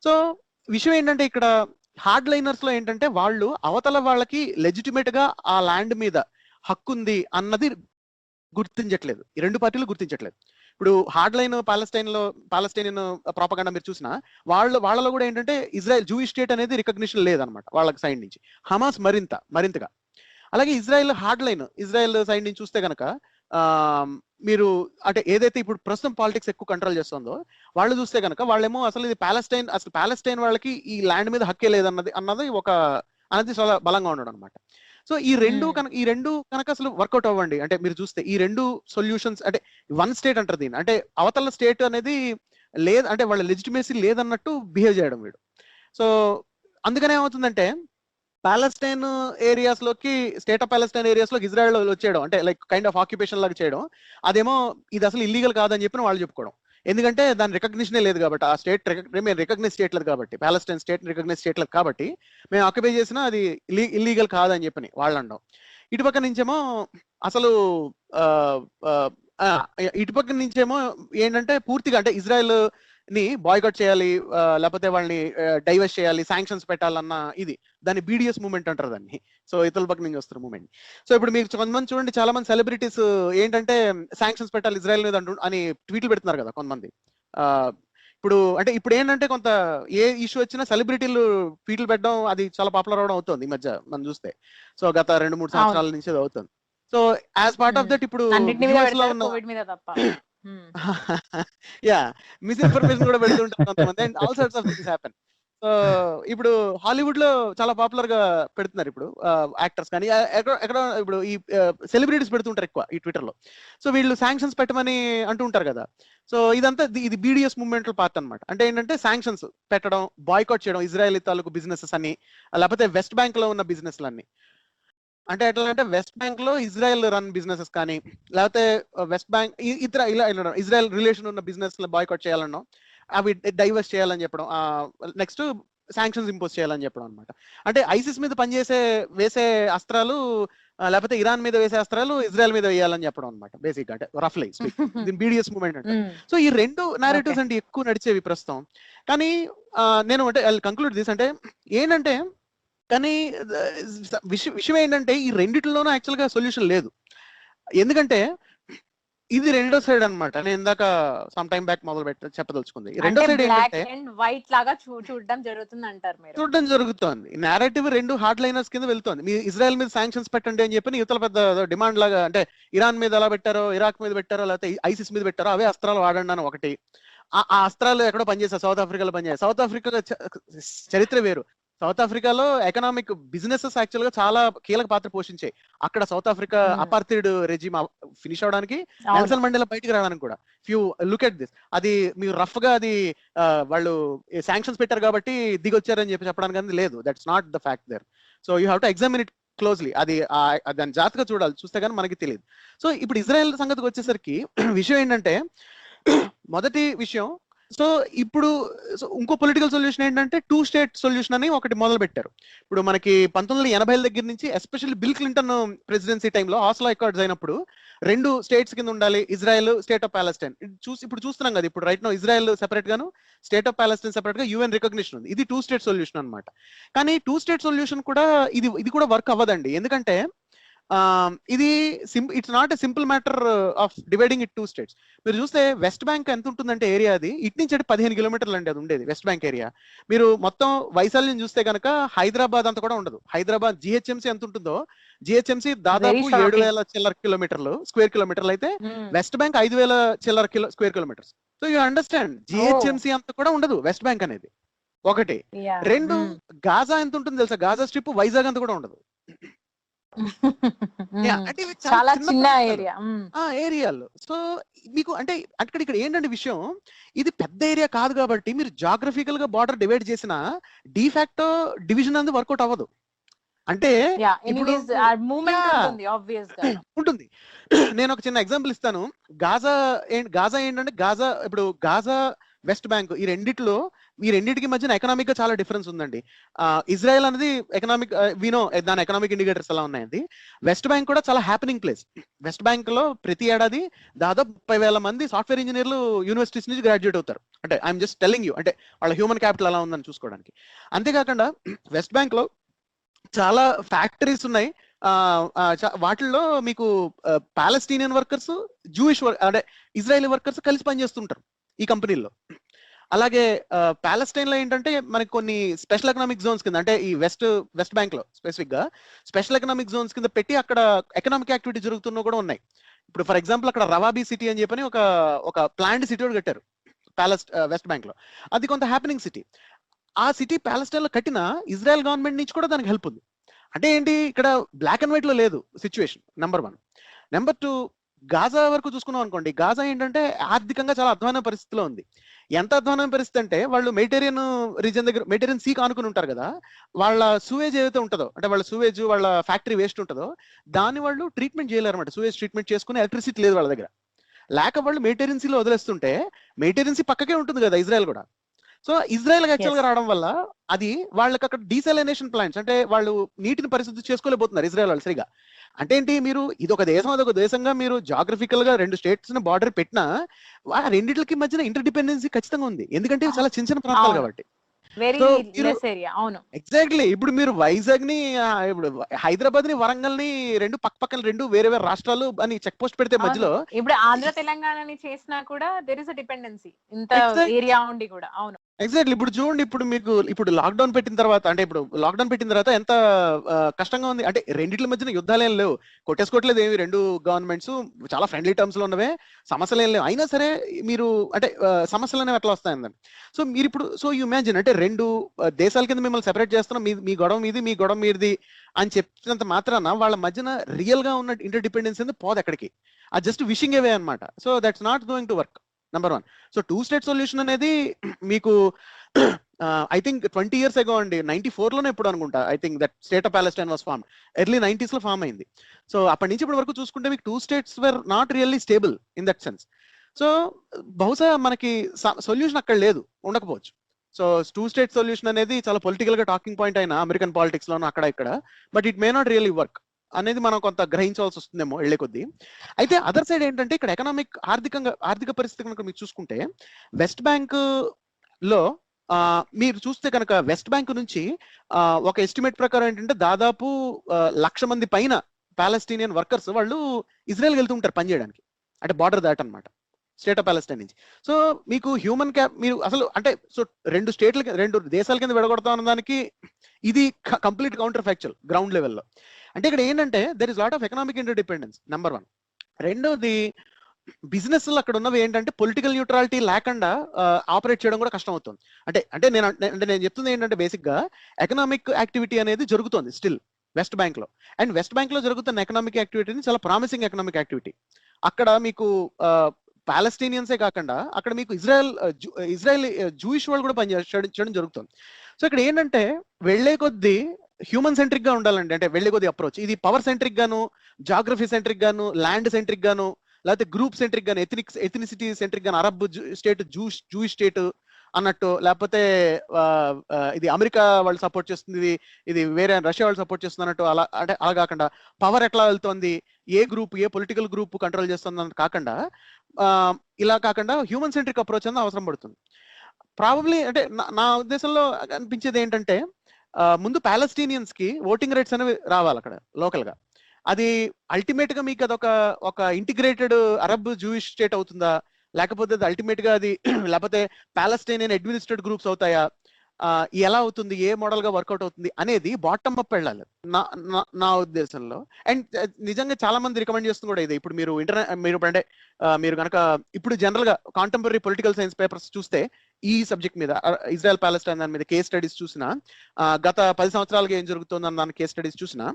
సో విషయం ఏంటంటే ఇక్కడ హార్డ్ లైనర్స్ లో ఏంటంటే వాళ్ళు అవతల వాళ్ళకి లెజిటిమేట్ గా ఆ ల్యాండ్ మీద హక్కు ఉంది అన్నది గుర్తించట్లేదు, ఈ 2 పార్టీలు గుర్తించట్లేదు. ఇప్పుడు హార్డ్ లైన్ పాలస్టైనియన్ ప్రాపగండా మీరు చూసినా వాళ్ళలో కూడా ఏంటంటే ఇజ్రాయెల్ జూయిష్ స్టేట్ అనేది రికగ్నిషన్ లేదనమాట వాళ్ళకి సైడ్ నుంచి. హమాస్ మరింతగా. అలాగే ఇజ్రాయెల్ సైడ్ నుంచి చూస్తే కనుక మీరు అంటే ఏదైతే ఇప్పుడు ప్రస్తుతం పాలిటిక్స్ ఎక్కువ కంట్రోల్ చేస్తుందో వాళ్ళు చూస్తే కనుక వాళ్ళేమో అసలు ఇది పాలస్టైన్ వాళ్ళకి ఈ ల్యాండ్ మీద హక్కే అన్నది చాలా బలంగా ఉండడం అనమాట. సో ఈ రెండు కనుక అసలు వర్కౌట్ అవ్వండి అంటే మీరు చూస్తే ఈ 2 సొల్యూషన్స్ అంటే వన్ స్టేట్ అంటారు దీన్ని, అంటే అవతల స్టేట్ అనేది లేదు అంటే వాళ్ళ లెజిటిమేసీ లేదన్నట్టు బిహేవ్ చేయడం వీడు. సో అందుకనే ఏమవుతుందంటే పాలస్టైన్ ఏరియాస్ లోకి, స్టేట్ ఆఫ్ పాలస్టైన్ ఏరియాస్ లోకి ఇజ్రాయెల్ వచ్చేయడం, అంటే లైక్ కైండ్ ఆఫ్ ఆక్యుపేషన్ లాగా చేయడం, అదేమో ఇది అసలు ఇల్లీగల్ కాదని చెప్పి వాళ్ళు చెప్పుకోవడం. ఎందుకంటే దాని రికగ్నిషనే లేదు కాబట్టి, ఆ స్టేట్ మేము రికగ్నైజ్ చేయట్లేదు కాబట్టి, పాలస్టైన్ స్టేట్ రికగ్నైజ్ చేయట్లేదు కాబట్టి మేము ఆక్యుపై చేసినా అది ఇల్లీగల్ కాదని చెప్పని వాళ్ళు అనడం. ఇటుపక్క నుంచేమో అసలు ఇటుపక్క నుంచేమో ఏంటంటే పూర్తిగా అంటే ఇజ్రాయెల్ ని బాయ్కాట్ చేయాలి, లేకపోతే వాళ్ళని డైవర్స్ చేయాలి, శాంక్షన్స్ పెట్టాలన్న ఇది, దాన్ని బీడిఎస్ మూవ్మెంట్ అంటారు దాన్ని. సో ఇతరుల పక్క నుంచి వస్తారు మూవ్మెంట్. సో ఇప్పుడు మీకు కొంతమంది చూడండి, చాలా మంది సెలబ్రిటీస్ ఏంటంటే శాంక్షన్స్ పెట్టాలి ఇజ్రాయెల్ మీద అని ట్వీట్లు పెడుతున్నారు కదా కొంతమంది. ఇప్పుడు ఏంటంటే కొంత ఏ ఇష్యూ వచ్చినా సెలబ్రిటీలు ట్వీట్లు పెట్టడం అది చాలా పాపులర్ అవడం అవుతుంది ఈ మధ్య మనం చూస్తే. సో గత 2-3 సంవత్సరాల నుంచి అది అవుతుంది. So as part of that ఇప్పుడు యా మిస్ఇన్ఫర్మేషన్ కూడా పెడుతుంటారు కొంతమంది, and all sorts of things happen. So ఇప్పుడు హాలీవుడ్ లో చాలా పాపులర్ గా పెడుతున్నారు ఇప్పుడు యాక్టర్స్ కానీ ఎక్కడ ఇప్పుడు ఈ సెలబ్రిటీస్ పెడుతుంటారు ఎక్కువ ఈ ట్విట్టర్ లో. సో వీళ్ళు శాంక్షన్స్ పెట్టమని అంటూ ఉంటారు కదా. సో ఇది బీడిఎస్ మూవ్మెంట్ పార్ట్ అనమాట. అంటే ఏంటంటే శాంక్షన్స్ పెట్టడం, బాయ్కాట్ చేయడం ఇజ్రాయెల్ తాలూకు బిజినెసెస్ అని, లేకపోతే వెస్ట్ బ్యాంక్ లో ఉన్న బిజినెస్లన్నీ. అంటే ఎట్లా అంటే వెస్ట్ బ్యాంక్ లో ఇజ్రాయెల్ రన్ బిజినెసెస్ కానీ, లేకపోతే వెస్ట్ బ్యాంక్ ఇతర ఇలా ఇజ్రాయెల్ రిలేషన్ ఉన్న బిజినెస్ బాయ్కాట్ చేయాలన్నాం, అవి డైవర్స్ చేయాలని చెప్పడం, నెక్స్ట్ శాంక్షన్స్ ఇంపోజ్ చేయాలని చెప్పడం అనమాట. అంటే ఐసిస్ మీద వేసే అస్త్రాలు, లేకపోతే ఇరాన్ మీద వేసే అస్త్రాలు ఇజ్రాయెల్ మీద వేయాలని చెప్పడం అనమాట బేసిక్ గా, అంటే రఫ్లీ దీని బీడిఎస్ మూవ్మెంట్ అంటే. సో ఈ 2 నారేటివ్స్ అంటే ఎక్కువ నడిచేవి ప్రస్తుతం. కానీ నేను అంటే కంక్లూడ్ దిస్ అంటే ఏంటంటే, కానీ విషయం ఏంటంటే ఈ రెండిట్లోనూ యాక్చువల్ గా సొల్యూషన్ లేదు. ఎందుకంటే ఇది రెండో సైడ్ అనమాట. నేను ఇందాక సమ్ టైమ్ బ్యాక్ చెప్పదలుచుకుంది. రెండో సైడ్ ఏంటంటే వైట్ లాగా చూడడం జరుగుతుంది అంటారు మీరు. చూడడం జరుగుతుంది. నేరేటివ్ 2 హార్డ్ లైనర్స్ కింద వెళ్తుంది. మీ ఇజ్రాయెల్ మీద శాంక్షన్స్ పెట్టండి అని చెప్పి యువతల పెద్ద డిమాండ్ లాగా, అంటే ఇరాన్ మీద ఎలా పెట్టారో, ఇరాక్ మీద పెట్టారో, లేకపోతే ఐసిస్ మీద పెట్టారో అవే అస్త్రాలు వాడండి అని ఒకటి. ఆ అస్త్రాలు ఎక్కడో పనిచేస్తాయి, సౌత్ ఆఫ్రికాలో పనిచేస్తాయి. సౌత్ ఆఫ్రికా చరిత్ర వేరు. సౌత్ ఆఫ్రికాలో ఎకనామిక్ బిజినెసెస్ యాక్చువల్ గా చాలా కీలక పాత్ర పోషించాయి. అక్కడ south Africa apartheid regime finish అవడానికి, నెల్సన్ మండేలా బయటికి రావడానికి కూడా. ఫ్యూ లుక్ ఎట్ దిస్, అది మీరు రఫ్ గా అది వాళ్ళు శాంక్షన్స్ పెట్టారు కాబట్టి దిగొచ్చారని చెప్పి చెప్పడానికి లేదు. That's not the fact there. So you have to examine it closely. అది దాని జాగ్రత్తగా చూడాలి, చూస్తే కానీ మనకి తెలియదు. సో ఇప్పుడు ఇజ్రాయెల్ సంగతికి వచ్చేసరికి విషయం ఏంటంటే, మొదటి విషయం, సో ఇప్పుడు ఇంకో పొలిటికల్ సొల్యూషన్ ఏంటంటే 2 స్టేట్ సొల్యూషన్ అని ఒకటి మొదలు పెట్టారు. ఇప్పుడు మనకి 1980 దగ్గర నుంచి, ఎస్పెషల్లీ బిల్ క్లింటన్ ప్రెసిడెన్సీ టైంలో ఆస్లో అకార్డ్స్ అయినప్పుడు 2 స్టేట్స్ కింద ఉండాలి, ఇజ్రాయెల్, స్టేట్ ఆఫ్ పాలెస్టైన్. ఇప్పుడు చూస్తున్నాం కదా, ఇప్పుడు రైట్ నో ఇజ్రాయెల్ సెపరేట్ గాను, స్టేట్ ఆఫ్ పాలెస్టైన్ సెపరేట్ గా UN రికగ్నిషన్ ఉంది. ఇది 2 స్టేట్ సొల్యూషన్ అనమాట. కానీ 2 స్టేట్ సొల్యూషన్ కూడా ఇది కూడా వర్క్ అవ్వదండి. ఎందుకంటే ఇది it's not a simple matter of dividing it 2 states. మీరు చూస్తే వెస్ట్ బ్యాంక్ ఎంత ఉంటుందంటే ఏరియా, అది ఇటు నుంచి 15 కిలోమీటర్లు అండి అది ఉండేది వెస్ట్ బ్యాంక్ ఏరియా. మీరు మొత్తం వైశాల్యం చూస్తే కనుక హైదరాబాద్ అంత కూడా ఉండదు. హైదరాబాద్ GHMC ఎంత ఉంటుందో, GHMC దాదాపు 7,000 చిల్లర కిలోమీటర్లు, స్క్వేర్ కిలోమీటర్లు అయితే వెస్ట్ బ్యాంక్ 5,000 చిల్లర square kilometres. So you understand, GHMC అంత కూడా ఉండదు వెస్ట్ బ్యాంక్ అనేది, ఒకటి. 2, గాజా ఎంత ఉంటుంది తెలుసా? గాజా స్ట్రిప్ వైజాగ్ అంత కూడా ఉండదు. చాలా చిన్న ఏరియాలో. సో మీకు అంటే ఇక్కడ ఏంటంటే విషయం, ఇది పెద్ద ఏరియా కాదు కాబట్టి మీరు జాగ్రఫికల్ గా బార్డర్ డివైడ్ చేసిన డిఫాక్టో డివిజన్ అనేది వర్కౌట్ అవ్వదు. అంటే ఉంటుంది. నేను ఒక చిన్న ఎగ్జాంపుల్ ఇస్తాను. గాజా ఏంటంటే, ఇప్పుడు గాజా, వెస్ట్ బ్యాంక్, ఈ రెండింటికి మధ్యన ఎకనామిక్ గా చాలా డిఫరెన్స్ ఉందండి. ఇజ్రాయెల్ అనేది ఎకనామిక్, దాని ఎకనామిక్ ఇండికేటర్స్ ఎలా ఉన్నాయండి. వెస్ట్ బ్యాంక్ కూడా చాలా హ్యాపెనింగ్ ప్లేస్. వెస్ట్ బ్యాంక్ లో ప్రతి ఏడాది దాదాపు 30,000 మంది సాఫ్ట్వేర్ ఇంజనీర్లు యూనివర్సిటీస్ నుంచి గ్రాడ్యుయేట్ అవుతారు. అంటే ఐఎమ్ జస్ట్ టెల్లింగ్ యూ, అంటే వాళ్ళ హ్యూమన్ క్యాపిటల్ ఎలా ఉందని చూసుకోవడానికి. అంతేకాకుండా వెస్ట్ బ్యాంక్ లో చాలా ఫ్యాక్టరీస్ ఉన్నాయి. వాటిల్లో మీకు పాలస్తీనియన్ వర్కర్స్, జూయిష్ అంటే ఇజ్రాయెలీ వర్కర్స్ కలిసి పనిచేస్తుంటారు ఈ కంపెనీల్లో. అలాగే పాలస్తైన్ లో ఏంటంటే మనకి కొన్ని స్పెషల్ ఎకనామిక్ జోన్స్ కింద, అంటే ఈ వెస్ట్ బ్యాంక్ లో స్పెసిఫిక్ గా స్పెషల్ ఎకనామిక్ జోన్స్ కింద పెట్టి అక్కడ ఎకనామిక్ యాక్టివిటీ జరుగుతున్నా కూడా ఉన్నాయి. ఇప్పుడు ఫర్ ఎగ్జాంపుల్ అక్కడ రవాబీ సిటీ అని చెప్పని ఒక ప్లాండ్ సిటీ కూడా కట్టారు వెస్ట్ బ్యాంక్ లో. అది కొంత హ్యాపెనింగ్ సిటీ. ఆ సిటీ పాలస్టైన్ లో కట్టిన ఇజ్రాయెల్ గవర్నమెంట్ నుంచి కూడా దానికి హెల్ప్ ఉంది. అంటే ఏంటి, ఇక్కడ బ్లాక్ అండ్ వైట్ లో లేదు సిచ్యువేషన్, నెంబర్ 1. నెంబర్ 2, గాజా వరకు చూసుకున్నాం అనుకోండి, గాజా ఏంటంటే ఆర్థికంగా చాలా అధ్వాన పరిస్థితిలో ఉంది. ఎంత అధ్వానమైన పరిస్థితి అంటే, వాళ్ళు మెడిటేరియన్ రీజన్ దగ్గర, మెడిటేరియన్ సీ కానుకుని ఉంటారు కదా, వాళ్ళ సూవేజ్ ఏదైతే ఉంటుందో, అంటే వాళ్ళ సూవేజ్, వాళ్ళ ఫ్యాక్టరీ వేస్ట్ ఉంటుందో దాన్ని వాళ్ళు ట్రీట్మెంట్ చేయలేరు అనమాట. సూవేజ్ ట్రీట్మెంట్ చేసుకుని ఎలక్ట్రిసిటీ లేదు వాళ్ళ దగ్గర. లేక వాళ్ళు మెడిటేరియన్ సీలో వదిలేస్తుంటే, మెడిటేరియన్ సీ పక్కకే ఉంటుంది కదా ఇజ్రాయెల్ కూడా. సో ఇజ్రాయెల్ యాక్చువల్ గా రావడం వల్ల అది వాళ్ళకి అక్కడ డీసెలినేషన్ ప్లాంట్స్, అంటే వాళ్ళు నీటిని పరిశుద్ధి చేసుకోలేకపోతున్నారు ఇజ్రాయెల్ వాళ్ళు సరిగా. అంటే ఏంటి, మీరు ఇదొక దేశం అదొక దేశంగా మీరు జాగ్రఫికల్ గా 2 స్టేట్స్ బార్డర్ పెట్టినా ఆ రెండింటికి మధ్యన ఇంటర్ డిపెండెన్సీ ఖచ్చితంగా ఉంది. ఎందుకంటే ఇవి చాలా చిన్న చిన్న ప్రాంతాలు కాబట్టి. ఎగ్జాక్ట్లీ. ఇప్పుడు మీరు వైజాగ్ ని, ఇప్పుడు హైదరాబాద్ ని, వరంగల్ ని 2 పక్కన 2 వేరే వేరే రాష్ట్రాలు అని చెక్ పోస్ట్ పెడితే మధ్యలో, ఇప్పుడు ఆంధ్ర తెలంగాణని చేసినా కూడా దేర్ ఇస్ అ డిపెండెన్సీ ఇంత ఏరియా ఉండి కూడా. అవును, ఎగ్జాక్ట్లీ. ఇప్పుడు చూడండి, ఇప్పుడు లాక్డౌన్ పెట్టిన తర్వాత, అంటే ఇప్పుడు లాక్డౌన్ పెట్టిన తర్వాత ఎంత కష్టంగా ఉంది. అంటే రెండిట్ల మధ్యన యుద్ధాలు ఏం లేవు, కొట్టేసుకోవట్లేదు ఏమి, 2 గవర్నమెంట్స్ చాలా ఫ్రెండ్లీ టర్మ్స్ లో ఉన్నవే, సమస్యలు ఏం లేవు. అయినా సరే మీరు అంటే సమస్యలు అనేవి ఎట్లా వస్తాయండి. సో మీరు ఇప్పుడు యూ ఇమాజిన్, అంటే 2 దేశాల కింద మిమ్మల్ని సెపరేట్ చేస్తున్నాం, మీ గొడవ మీది, మీ గొడవ మీది అని చెప్పినంత మాత్రాన వాళ్ళ మధ్యన రియల్ గా ఉన్న ఇంటర్ డిపెండెన్స్ అనేది పోదు ఎక్కడికి. అది జస్ట్ విషింగ్ అవే అనమాట. So that's not going to work, number 1. So 2 state solution అనేది మీకు ఐ థింక్ 20 years ago అండి, 94 లోనే ఎప్పుడు అనుకుంటా, I think that state of Palestine was formed, early 90s లో ఫార్మ్ అయింది. సో అప్పటి నుంచి ఇప్పటి వరకు చూసుకుంటే మీకు 2 states were not really stable in that sense. So బహుశా మనకి సొల్యూషన్ అక్కడ లేదు, ఉండకపోవచ్చు. సో 2 స్టేట్ సొల్యూషన్ అనేది చాలా పొలిటికల్ గా టాకింగ్ పాయింట్ అయినా అమెరికన్ పాలిటిక్స్ లోనూ అక్కడ ఇక్కడ, but it may not really work అనేది మనం కొంత గ్రహించవలసి వస్తుందేమో వెళ్లే కొద్దీ. అయితే అదర్ సైడ్ ఏంటంటే, ఇక్కడ ఆర్థిక పరిస్థితి కనుక మీరు చూసుకుంటే, వెస్ట్ బ్యాంక్ లో మీరు చూస్తే కనుక వెస్ట్ బ్యాంక్ నుంచి ఒక ఎస్టిమేట్ ప్రకారం ఏంటంటే దాదాపు 1,00,000 మంది పైన పాలస్తీనియన్ వర్కర్స్ వాళ్ళు ఇజ్రాయెల్ వెళ్తుంటారు పనిచేయడానికి, అంటే బార్డర్ దాట్ అనమాట, స్టేట్ ఆఫ్ పాలెస్టైన్ నుంచి. సో మీకు హ్యూమన్ మీరు అసలు అంటే, సో 2 దేశాల కింద విడగొడతాం అన్న దానికి ఇది కంప్లీట్ కౌంటర్ ఫ్యాక్చువల్ గ్రౌండ్ లెవెల్లో. అంటే ఇక్కడ ఏంటంటే there is lot of economic inter dependence, number 1. రెండోది, బిజినెస్ అక్కడ ఉన్నవి ఏంటంటే పొలిటికల్ న్యూట్రాలిటీ లేకుండా ఆపరేట్ చేయడం కూడా కష్టం అవుతుంది. నేను చెప్తుంది ఏంటంటే బేసిక్ గా ఎకనామిక్ యాక్టివిటీ అనేది జరుగుతుంది స్టిల్ వెస్ట్ బ్యాంక్ లో. అండ్ వెస్ట్ బ్యాంక్ లో జరుగుతున్న ఎకనామిక్ యాక్టివిటీని చాలా ప్రామిసింగ్ ఎకనామిక్ యాక్టివిటీ. అక్కడ మీకు పాలస్తీనియన్సే కాకుండా అక్కడ మీకు ఇజ్రాయెల్ జూయిష్ వాళ్ళు కూడా పనిచేయడం జరుగుతుంది. సో ఇక్కడ ఏంటంటే వెళ్లే కొద్దీ హ్యూమన్ సెంట్రిక్ గా ఉండాలండి. అంటే వెళ్లే కొద్దీ అప్రోచ్ ఇది పవర్ సెంట్రిక్ గాను, జాగ్రఫీ సెంట్రిక్ గాను, ల్యాండ్ సెంట్రిక్ గాను, లేకపోతే గ్రూప్ సెంట్రిక్ గాను, ఎథనిసిటీ సెంట్రిక్ గాను, అరబ్ స్టేట్ జూయిష్ స్టేట్ అన్నట్టు, లేకపోతే ఇది అమెరికా వాళ్ళు సపోర్ట్ చేస్తుంది, ఇది వేరే రష్యా వాళ్ళు సపోర్ట్ చేస్తుంది అన్నట్టు, అలా కాకుండా పవర్ ఎట్లా వెళ్తోంది, ఏ పొలిటికల్ గ్రూప్ కంట్రోల్ చేస్తుంది అన్నట్టు కాకుండా ఇలా కాకుండా హ్యూమన్ సెంట్రిక్ అప్రోచ్ అనేది అవసరం పడుతుంది. ప్రాబబ్లీ అంటే నా ఉద్దేశంలో అనిపించేది ఏంటంటే ముందు పాలస్తీనియన్స్ కి ఓటింగ్ రైట్స్ అనేవి రావాలి అక్కడ లోకల్ గా. అది అల్టిమేట్ గా మీకు అదొక ఇంటిగ్రేటెడ్ అరబ్ జూయిష్ స్టేట్ అవుతుందా, లేకపోతే అది అల్టిమేట్ గా అది లేకపోతే పాలస్తీనియన్ అడ్మినిస్ట్రేట్ గ్రూప్స్ అవుతాయా, ఎలా అవుతుంది, ఏ మోడల్ గా వర్కౌట్ అవుతుంది అనేది బాటమ్ అప్ వెళ్ళాలి నా ఉద్దేశంలో. అండ్ నిజంగా చాలా మంది రికమెండ్ చేస్తుంది కూడా ఇది. ఇప్పుడు మీరు కనుక ఇప్పుడు జనరల్ గా కాంటెంపరీ పొలిటికల్ సైన్స్ పేపర్స్ చూస్తే ఈ సబ్జెక్ట్ మీద ఇజ్రాయెల్ పాలెస్టైన్ దాని మీద కేస్ స్టడీస్ చూసినా, గత 10 సంవత్సరాలుగా ఏం జరుగుతుందని దాని కేస్ స్టడీస్ చూసినా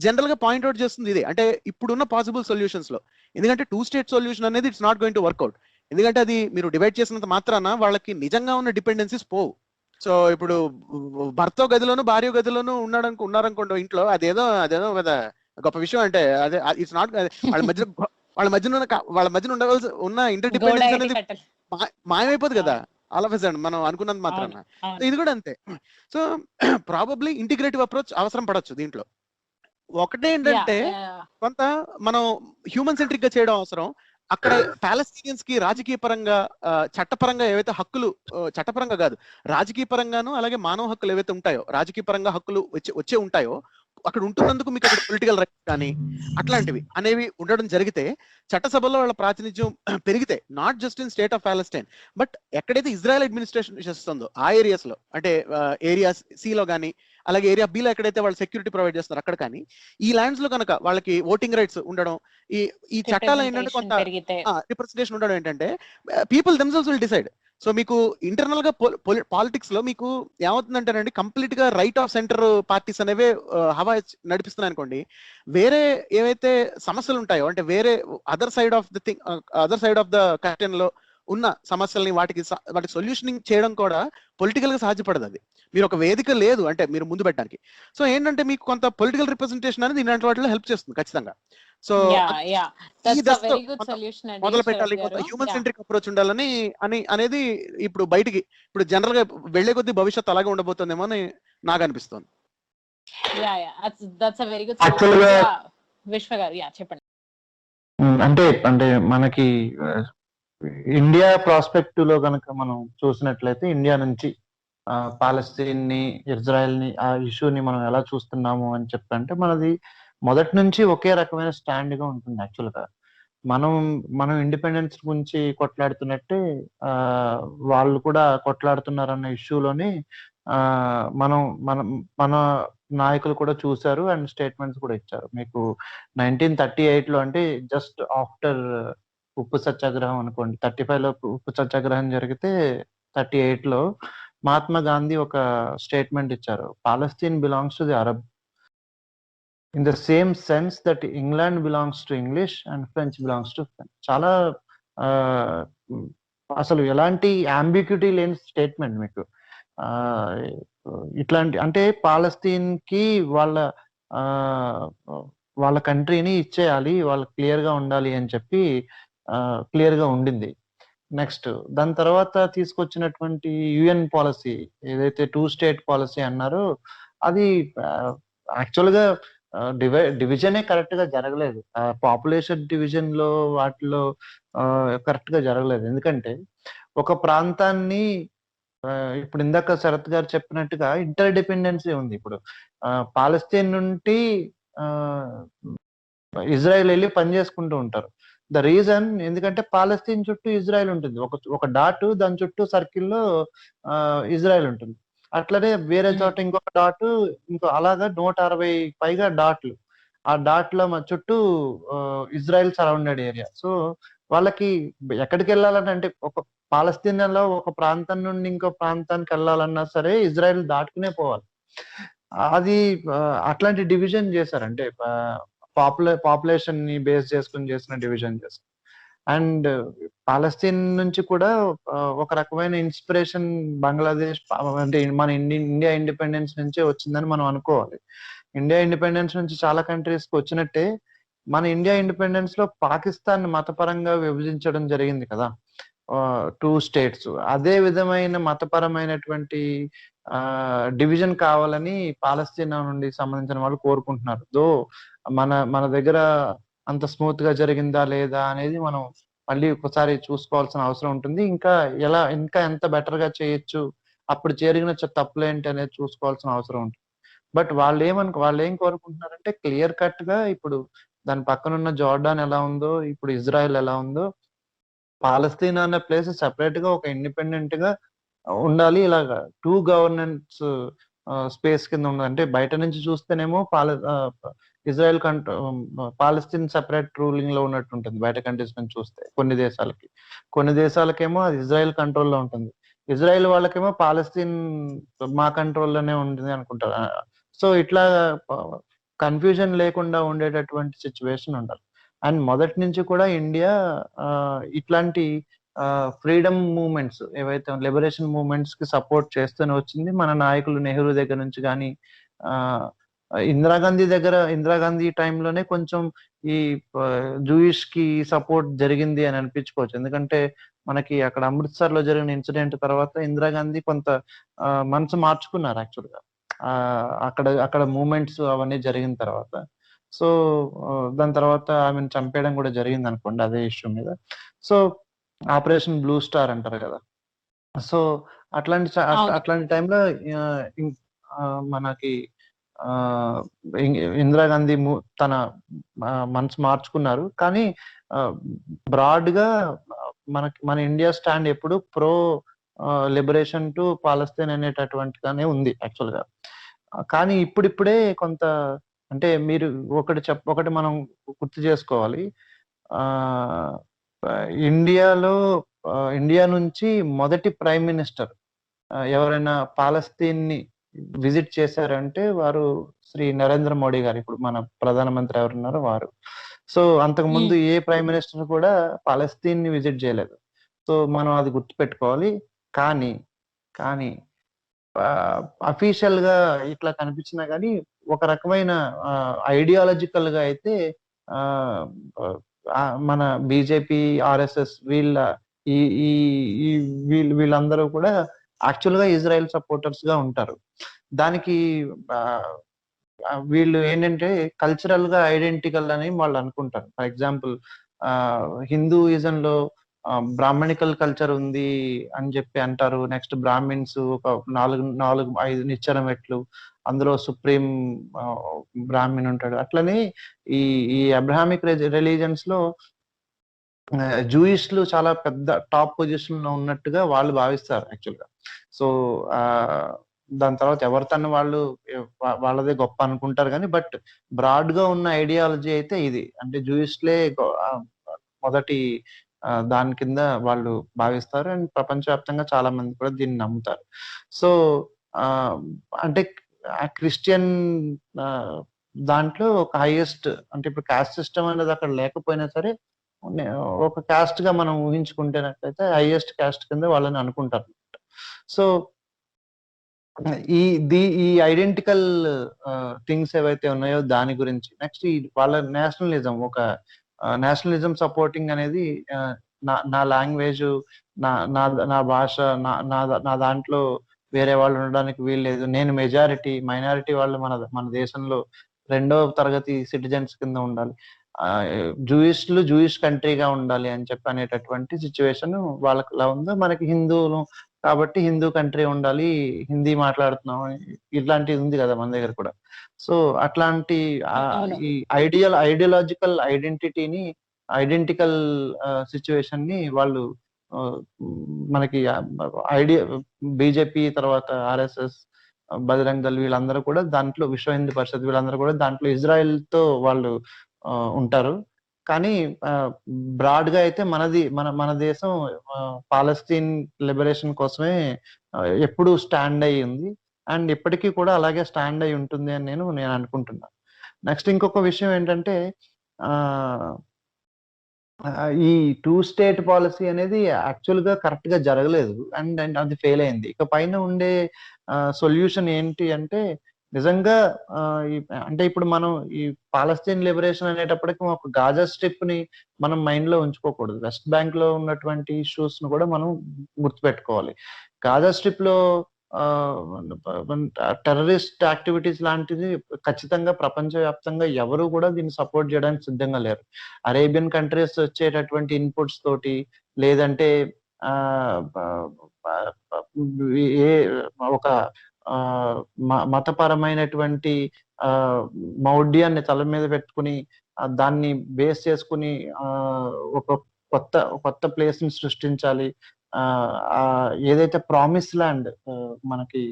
జనరల్ గా పాయింట్అవుట్ చేస్తుంది ఇదే. అంటే ఇప్పుడున్న పాసిబుల్ సొల్యూషన్స్ లో, ఎందుకంటే 2 స్టేట్ సొల్యూషన్ అనేది it's not going to work out. ఎందుకంటే అది మీరు డివైడ్ చేసినంత మాత్రాన వాళ్ళకి నిజంగా ఉన్న డిపెండెన్సీస్ పోవు. సో ఇప్పుడు భర్త గదిలోను భార్య గదిలోను ఉన్నారనుకోండి ఇంట్లో, అదేదో కదా గొప్ప విషయం. అంటే అదే ఇట్స్ నాట్ వాళ్ళ మధ్యన ఉండవలసి ఉన్న ఇంటర్ డిపెండెన్స్ అనేది మాయమైపోదు కదా ఆల్ ఆఫ్ ఎ సడన్ మనం అనుకున్నంత మాత్రాన. ఇది కూడా అంతే. సో ప్రాబబ్లీ ఇంటిగ్రేటివ్ అప్రోచ్ అవసరం పడొచ్చు దీంట్లో. ఒకటేంటంటే కొంత మనం హ్యూమన్ సెంట్రిక్ గా చేయడం అవసరం. అక్కడ పాలస్తీనియన్స్ కి రాజకీయ పరంగా చట్టపరంగా ఏవైతే హక్కులు, చట్టపరంగా కాదు రాజకీయ పరంగాను, అలాగే మానవ హక్కులు ఏవైతే ఉంటాయో, రాజకీయ పరంగా హక్కులు వచ్చే ఉంటాయో అక్కడ ఉంటున్నందుకు మీకు అక్కడ పొలిటికల్ రైట్స్ కానీ అట్లాంటివి అనేవి ఉండడం జరిగితే, చట్టసభలో వాళ్ళ ప్రాతినిధ్యం పెరిగితే, not just in state of Palestine but ఎక్కడైతే ఇజ్రాయెల్ అడ్మినిస్ట్రేషన్ చేస్తుందో ఆ ఏరియాస్ లో, అంటే ఏరియా సిలో కానీ అలాగే ఏరియా బిలో ఎక్కడైతే వాళ్ళు సెక్యూరిటీ ప్రొవైడ్ చేస్తున్నారు అక్కడ కానీ ఈ ల్యాండ్స్ లో కనుక వాళ్ళకి ఓటింగ్ రైట్స్ ఉండడం, ఈ చట్టాలు ఏంటంటే కొంత రిప్రజెంటేషన్ ఉండడం ఏంటంటే people themselves will decide. So మీకు ఇంటర్నల్ గా పాలిటిక్స్ లో మీకు ఏమవుతుందంటేనండి, కంప్లీట్ గా రైట్ ఆఫ్ సెంటర్ పార్టీస్ అనేవే హవా నడిపిస్తున్నాయి అనుకోండి. వేరే ఏవైతే సమస్యలు ఉంటాయో, అంటే వేరే other side of the curtain లో ఉన్న సమస్యల్ని వాటికి సొల్యూషనింగ్ చేయడం కూడా పొలిటికల్ గా సాధ్యపడదు. అది మీరు ఒక వేదిక లేదు అంటే మీరు ముందు పెట్టడానికి. సో ఏంటంటే మీకు కొంత పొలిటికల్ రిప్రజెంటేషన్ అనేది ఇలాంటి వాటిలో హెల్ప్ చేస్తుంది ఖచ్చితంగా. సో మొదలు పెట్టాలి, కొంత హ్యూమన్ సెంట్రిక్ అప్రోచ్ ఉండాలని అనేది ఇప్పుడు జనరల్ గా వెళ్లే కొద్దీ భవిష్యత్తు అలాగే ఉండబోతుందేమో అని నాకు అనిపిస్తుంది. చెప్పండి. అంటే మనకి ఇండియా ప్రాస్పెక్టివ్ లో కనుక మనం చూసినట్లయితే, ఇండియా నుంచి పాలస్తీన్ ని, ఇజ్రాయెల్ ని, ఆ ఇష్యూని మనం ఎలా చూస్తున్నాము అని చెప్పంటే, మనది మొదటి నుంచి ఒకే రకమైన స్టాండ్ గా ఉంటుంది. యాక్చువల్ గా మనం ఇండిపెండెన్స్ గురించి కొట్లాడుతున్నట్టే వాళ్ళు కూడా కొట్లాడుతున్నారన్న ఇష్యూలోని మన నాయకులు కూడా చూశారు అండ్ స్టేట్మెంట్స్ కూడా ఇచ్చారు. మీకు 1938 లో, అంటే జస్ట్ ఆఫ్టర్ ఉప్పు సత్యాగ్రహం అనుకోండి, 35 లో ఉప్పు సత్యాగ్రహం జరిగితే 38 లో మహాత్మా గాంధీ ఒక స్టేట్మెంట్ ఇచ్చారు. Palestine belongs to the Arab in the same sense that England belongs to English and French belongs to French. చాలా అసలు ఎలాంటి అంబిగ్యూటీ లేని స్టేట్మెంట్ మీకు. ఇట్లాంటి, అంటే పాలస్తీన్ కి వాళ్ళ కంట్రీని ఇచ్చేయాలి, వాళ్ళు క్లియర్ గా ఉండాలి అని చెప్పి క్లియర్ గా ఉండింది. నెక్స్ట్ దాని తర్వాత తీసుకొచ్చినటువంటి యుఎన్ పాలసీ ఏదైతే 2 స్టేట్ పాలసీ అన్నారో, అది యాక్చువల్ గా డివిజనే కరెక్ట్ గా జరగలేదు. పాపులేషన్ డివిజన్ లో వాటిలో కరెక్ట్ గా జరగలేదు. ఎందుకంటే ఒక ప్రాంతాన్ని ఇప్పుడు ఇందాక శరత్ గారు చెప్పినట్టుగా ఇంటర్ డిపెండెన్సీ ఉంది. ఇప్పుడు పాలస్తీన్ నుండి ఇజ్రాయెల్ వెళ్ళి పని చేసుకుంటూ ఉంటారు. ద రీజన్ ఎందుకంటే పాలస్తీన్ చుట్టూ ఇజ్రాయెల్ ఉంటుంది. ఒక డాట్, దాని చుట్టూ సర్కిల్లో ఇజ్రాయెల్ ఉంటుంది. అట్లనే వేరే చోట ఇంకొక డాట్, అలాగా 160 పైగా డాట్లు. ఆ డాట్ల చుట్టూ ఇజ్రాయెల్ సరౌండెడ్ ఏరియా. సో వాళ్ళకి ఎక్కడికి వెళ్ళాలని అంటే ఒక పాలస్తీనాలో ఒక ప్రాంతం నుండి ఇంకో ప్రాంతానికి వెళ్ళాలన్నా సరే ఇజ్రాయెల్ దాటుకునే పోవాలి. అది అట్లాంటి డివిజన్ చేశారు. అంటే పాపులేషన్ ని బేస్ చేసుకొని చేసిన డివిజన్ చేశారు. అండ్ పాలస్తీన్ నుంచి కూడా ఒక రకమైన ఇన్స్పిరేషన్ బంగ్లాదేశ్ అంటే మన ఇండియా ఇండిపెండెన్స్ నుంచే వచ్చిందని మనం అనుకోవాలి. ఇండియా ఇండిపెండెన్స్ నుంచి చాలా కంట్రీస్ కి వచ్చినట్టే మన ఇండియా ఇండిపెండెన్స్ లో పాకిస్తాన్ మతపరంగా విభజించడం జరిగింది కదా, 2 స్టేట్స్. అదే విధమైన మతపరమైనటువంటి డివిజన్ కావాలని పాలస్తీనా నుండి సంబంధించిన వాళ్ళు కోరుకుంటున్నారు. మన మన దగ్గర అంత స్మూత్ గా జరిగిందా లేదా అనేది మనం మళ్ళీ ఒకసారి చూసుకోవాల్సిన అవసరం ఉంటుంది. ఇంకా ఎంత బెటర్ గా చేయొచ్చు, అప్పుడు జరిగిన తప్పులేంటి అనేది చూసుకోవాల్సిన అవసరం ఉంటుంది. బట్ వాళ్ళేం కోరుకుంటున్నారంటే క్లియర్ కట్ గా ఇప్పుడు దాని పక్కనున్న జోర్డాన్ ఎలా ఉందో, ఇప్పుడు ఇజ్రాయెల్ ఎలా ఉందో, పాలస్తీనా అనే ప్లేస్ సెపరేట్ గా ఒక ఇండిపెండెంట్ గా ఉండాలి. ఇలాగ 2 గవర్నెన్స్ స్పేస్ కింద ఉండాలి. అంటే బయట నుంచి చూస్తేనేమో ఇజ్రాయెల్ పాలస్తీన్ సెపరేట్ రూలింగ్ లో ఉన్నట్టు ఉంటుంది బయట కంట్రీస్ నుంచి చూస్తే కొన్ని దేశాలకేమో అది ఇజ్రాయెల్ కంట్రోల్లో ఉంటుంది. ఇజ్రాయెల్ వాళ్ళకేమో పాలస్తీన్ మా కంట్రోల్లోనే ఉంటుంది అనుకుంటారు. సో ఇట్లా కన్ఫ్యూజన్ లేకుండా ఉండేటటువంటి సిచ్యువేషన్ ఉండాలి. అండ్ మొదటి నుంచి కూడా ఇండియా ఇట్లాంటి ఫ్రీడమ్ మూవ్మెంట్స్ ఏవైతే లిబరేషన్ మూవ్మెంట్స్ కి సపోర్ట్ చేస్తూనే వచ్చింది. మన నాయకులు నెహ్రూ దగ్గర నుంచి కానీ, ఇందిరాగాంధీ టైంలోనే కొంచెం ఈ జూయిష్ కి సపోర్ట్ జరిగింది అని అనిపించుకోవచ్చు. ఎందుకంటే మనకి అక్కడ అమృత్సర్ లో జరిగిన ఇన్సిడెంట్ తర్వాత ఇందిరాగాంధీ కొంత మనసు మార్చుకున్నారు యాక్చువల్ గా, అక్కడ మూమెంట్స్ అవన్నీ జరిగిన తర్వాత. సో దాని తర్వాత ఆమెను చంపేయడం కూడా జరిగింది అనుకోండి అదే ఇష్యూ మీద. సో ఆపరేషన్ బ్లూ స్టార్ అంటారు కదా. సో అట్లాంటి టైంలో మనకి ఇందిరాగాంధీ తన మనసు మార్చుకున్నారు. కానీ బ్రాడ్ గా మన ఇండియా స్టాండ్ ఎప్పుడు ప్రో లిబరేషన్ టు పాలస్తీన్ అనేటటువంటిగానే ఉంది యాక్చువల్ గా. కానీ ఇప్పుడిప్పుడే కొంత అంటే మీరు ఒకటి మనం గుర్తు చేసుకోవాలి. ఇండియా నుంచి మొదటి ప్రైమ్ మినిస్టర్ ఎవరైనా పాలస్తీన్ ని విజిట్ చేశారంటే వారు శ్రీ నరేంద్ర మోడీ గారు, ఇప్పుడు మన ప్రధానమంత్రి ఎవరున్నారో వారు. సో అంతకు ముందు ఏ ప్రైమ్ మినిస్టర్ కూడా పాలస్తీన్ ని విజిట్ చేయలేదు. సో మనం అది గుర్తు పెట్టుకోవాలి. కానీ అఫీషియల్ గా ఇట్లా కనిపించినా కానీ ఒక రకమైన ఐడియాలజికల్ గా అయితే మన బీజేపీ, ఆర్ఎస్ఎస్ వీళ్ళందరూ కూడా యాక్చువల్ గా ఇజ్రాయెల్ సపోర్టర్స్ గా ఉంటారు. దానికి వీళ్ళు ఏంటంటే కల్చరల్ గా ఐడెంటికల్ అని వాళ్ళు అనుకుంటారు. ఫర్ ఎగ్జాంపుల్ హిందూయిజం లో బ్రాహ్మణికల్ కల్చర్ ఉంది అని చెప్పి అంటారు. నెక్స్ట్ బ్రాహ్మిన్స్ ఒక 4-5 నిచ్చెన మెట్లు, అందులో సుప్రీం బ్రాహ్మణ్ ఉంటాడు. అట్లనే ఈ అబ్రహామిక్ రిలీజన్స్ లో జూయిష్లు చాలా పెద్ద టాప్ పొజిషన్ లో ఉన్నట్టుగా వాళ్ళు భావిస్తారు యాక్చువల్ గా. సో దాని తర్వాత ఎవరితోనే వాళ్ళదే గొప్ప అనుకుంటారు కానీ బట్ బ్రాడ్ గా ఉన్న ఐడియాలజీ అయితే ఇది. అంటే జూయిష్లే మొదటి దాని కింద వాళ్ళు భావిస్తారు. అండ్ ప్రపంచవ్యాప్తంగా చాలా మంది కూడా దీన్ని నమ్ముతారు. సో అంటే క్రిస్టియన్ దాంట్లో ఒక హైయెస్ట్, అంటే ఇప్పుడు కాస్ట్ సిస్టమ్ అనేది అక్కడ లేకపోయినా సరే ఒక కాస్ట్ గా మనం ఊహించుకుంటేనట్లయితే హైయెస్ట్ కాస్ట్ కింద వాళ్ళని అనుకుంటారు. సో ఈ ఐడెంటికల్ థింగ్స్ ఏవైతే ఉన్నాయో దాని గురించి నెక్స్ట్ వాళ్ళ నేషనలిజం సపోర్టింగ్ అనేది నా లాంగ్వేజ్, నా భాష, నా దాంట్లో వేరే వాళ్ళు ఉండడానికి వీల్లేదు, నేను మెజారిటీ, మైనారిటీ వాళ్ళు మన దేశంలో 2వ తరగతి సిటిజన్స్ కింద ఉండాలి, జూయిష్ కంట్రీగా ఉండాలి అని చెప్పి అనేటటువంటి సిచ్యువేషన్ వాళ్ళకి ఎలా ఉందో మనకి హిందువులు కాబట్టి హిందూ కంట్రీ ఉండాలి, హిందీ మాట్లాడుతున్నాం ఇట్లాంటిది ఉంది కదా మన దగ్గర కూడా. సో అట్లాంటి ఈ ఐడియాలజికల్ ఐడెంటిటీని, ఐడెంటికల్ సిచ్యువేషన్ ని వాళ్ళు మనకి బీజేపీ తర్వాత ఆర్ఎస్ఎస్, బజరంగ్ దళ్ వీళ్ళందరూ కూడా దాంట్లో, విశ్వ హిందూ పరిషత్ వీళ్ళందరూ కూడా దాంట్లో ఇజ్రాయెల్ తో వాళ్ళు ఉంటారు. కానీ బ్రాడ్ గా అయితే మన దేశం పాలస్తీన్ లిబరేషన్ కోసమే ఎప్పుడు స్టాండ్ అయ్యి ఉంది. అండ్ ఇప్పటికీ కూడా అలాగే స్టాండ్ అయి ఉంటుంది అని నేను అనుకుంటున్నాను. నెక్స్ట్ ఇంకొక విషయం ఏంటంటే ఈ 2 స్టేట్ పాలసీ అనేది యాక్చువల్ గా కరెక్ట్ గా జరగలేదు. అండ్ అది ఫెయిల్ అయింది. ఇక పైన ఉండే సొల్యూషన్ ఏంటి అంటే నిజంగా అంటే ఇప్పుడు మనం ఈ పాలస్తీన్ లిబరేషన్ అనేటప్పటికి ఒక గాజా స్ట్రిప్ ని మనం మైండ్ లో ఉంచుకోకూడదు. వెస్ట్ బ్యాంక్ లో ఉన్నటువంటి ఇష్యూస్ ను కూడా మనం గుర్తుపెట్టుకోవాలి. గాజా స్ట్రిప్ లో టెర్రరిస్ట్ యాక్టివిటీస్ లాంటిది ఖచ్చితంగా ప్రపంచవ్యాప్తంగా ఎవరు కూడా దీన్ని సపోర్ట్ చేయడానికి సిద్ధంగా లేరు. అరేబియన్ కంట్రీస్ వచ్చేటటువంటి ఇన్పుట్స్ తోటి లేదంటే ఏ ఒక మతపరమైనటువంటి మౌఢ్యాన్ని తల మీద పెట్టుకుని దాన్ని బేస్ చేసుకుని ఒక కొత్త ప్లేస్ ని సృష్టించాలి. ఏదైతే ప్రామిస్ ల్యాండ్ మనకి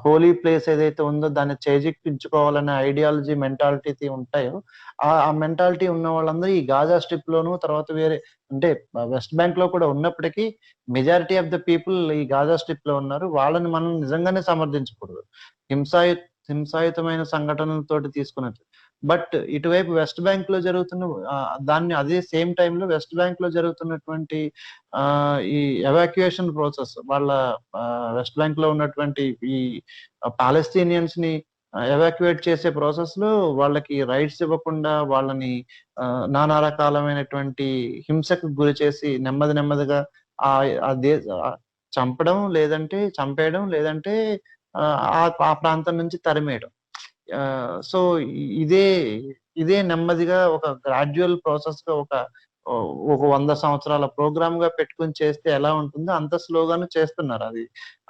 హోలీ ప్లేస్ ఏదైతే ఉందో దాన్ని చేజిక్కించుకోవాలనే ఐడియాలజీ మెంటాలిటీ ఉంటాయో ఆ మెంటాలిటీ ఉన్న వాళ్ళందరూ ఈ గాజా స్ట్రిప్ లోను తర్వాత వేరే అంటే వెస్ట్ బ్యాంక్ లో కూడా ఉన్నప్పటికీ మెజారిటీ ఆఫ్ ద పీపుల్ ఈ గాజా స్ట్రిప్ లో ఉన్నారు. వాళ్ళని మనం నిజంగానే సమర్థించకూడదు. హింసాయుతమైన సంఘటనలతోటి తీసుకున్నట్టు. బట్ ఇటువైపు వెస్ట్ బ్యాంక్ లో జరుగుతున్న దాన్ని అదే సేమ్ టైంలో వెస్ట్ బ్యాంక్ లో జరుగుతున్నటువంటి ఈ ఎవాక్యుయేషన్ ప్రాసెస్ వాళ్ళ వెస్ట్ బ్యాంక్ లో ఉన్నటువంటి ఈ పాలస్తీనియన్స్ ని ఎవాక్యుయేట్ చేసే ప్రాసెస్ లో వాళ్ళకి రైట్స్ ఇవ్వకుండా వాళ్ళని నానా రకాలమైనటువంటి హింసకు గురి చేసి నెమ్మదిగా చంపేయడం లేదంటే ఆ ప్రాంతం నుంచి తరిమేయడం. సో ఇదే నెమ్మదిగా ఒక గ్రాడ్యువల్ ప్రాసెస్ గా ఒక 100 సంవత్సరాల ప్రోగ్రామ్ గా పెట్టుకుని చేస్తే ఎలా ఉంటుందో అంత స్లోగాను చేస్తున్నారు.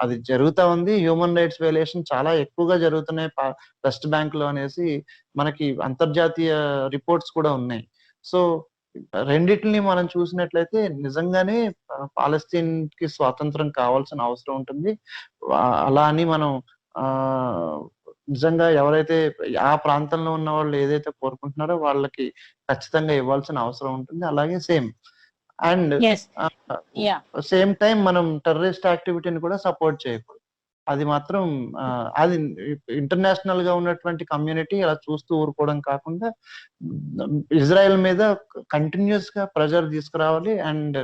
అది జరుగుతా ఉంది. హ్యూమన్ రైట్స్ వైలేషన్ చాలా ఎక్కువగా జరుగుతున్నాయి వెస్ట్ బ్యాంక్ లో అనేసి మనకి అంతర్జాతీయ రిపోర్ట్స్ కూడా ఉన్నాయి. సో రెండిటిని మనం చూసినట్లయితే నిజంగానే పాలస్తీన్ కి స్వాతంత్రం కావాల్సిన అవసరం ఉంటుంది. అలా అని మనం నిజంగా ఎవరైతే ఆ ప్రాంతంలో ఉన్న వాళ్ళు ఏదైతే కోరుకుంటున్నారో వాళ్ళకి ఖచ్చితంగా ఇవ్వాల్సిన అవసరం ఉంటుంది. అలాగే అండ్ సేమ్ టైం మనం టెర్రరిస్ట్ యాక్టివిటీని కూడా సపోర్ట్ చేయకూడదు. అది మాత్రం అది ఇంటర్నేషనల్ గా ఉన్నటువంటి కమ్యూనిటీ అలా చూస్తూ ఊరుకోవడం కాకుండా ఇజ్రాయెల్ మీద కంటిన్యూస్ గా ప్రెజర్ తీసుకురావాలి. అండ్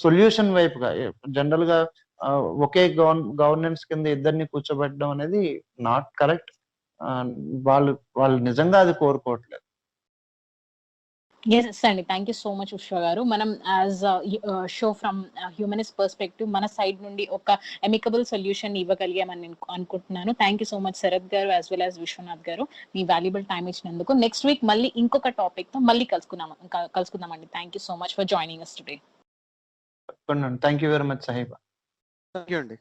సొల్యూషన్ వైపుగా జనరల్ గా ఒకే గవర్నెన్స్ కింద ఇద్దరిని కూర్చోబెట్టడం అనేది నాట్ కరెక్ట్. వాళ్ళు నిజంగా అది కోరుకోవట్లేదు. ఎస్ అండి, thank you so much Usha garu. మనం as show from humanist perspective మన సైడ్ నుండి ఒక అమికబుల్ సొల్యూషన్ ఇవ్వగలిగామని నేను అనుకుంటున్నాను. Thank you so much Sarath garu as well as Viswanath garu మీ వాల్యుబుల్ టైం ఇచ్చినందుకు. నెక్స్ట్ వీక్ మళ్ళీ ఇంకొక టాపిక్ తో మళ్ళీ కలుసుకుందామండి. Thank you so much for joining us today. Thank you very much Sahiba. Thank you అండి.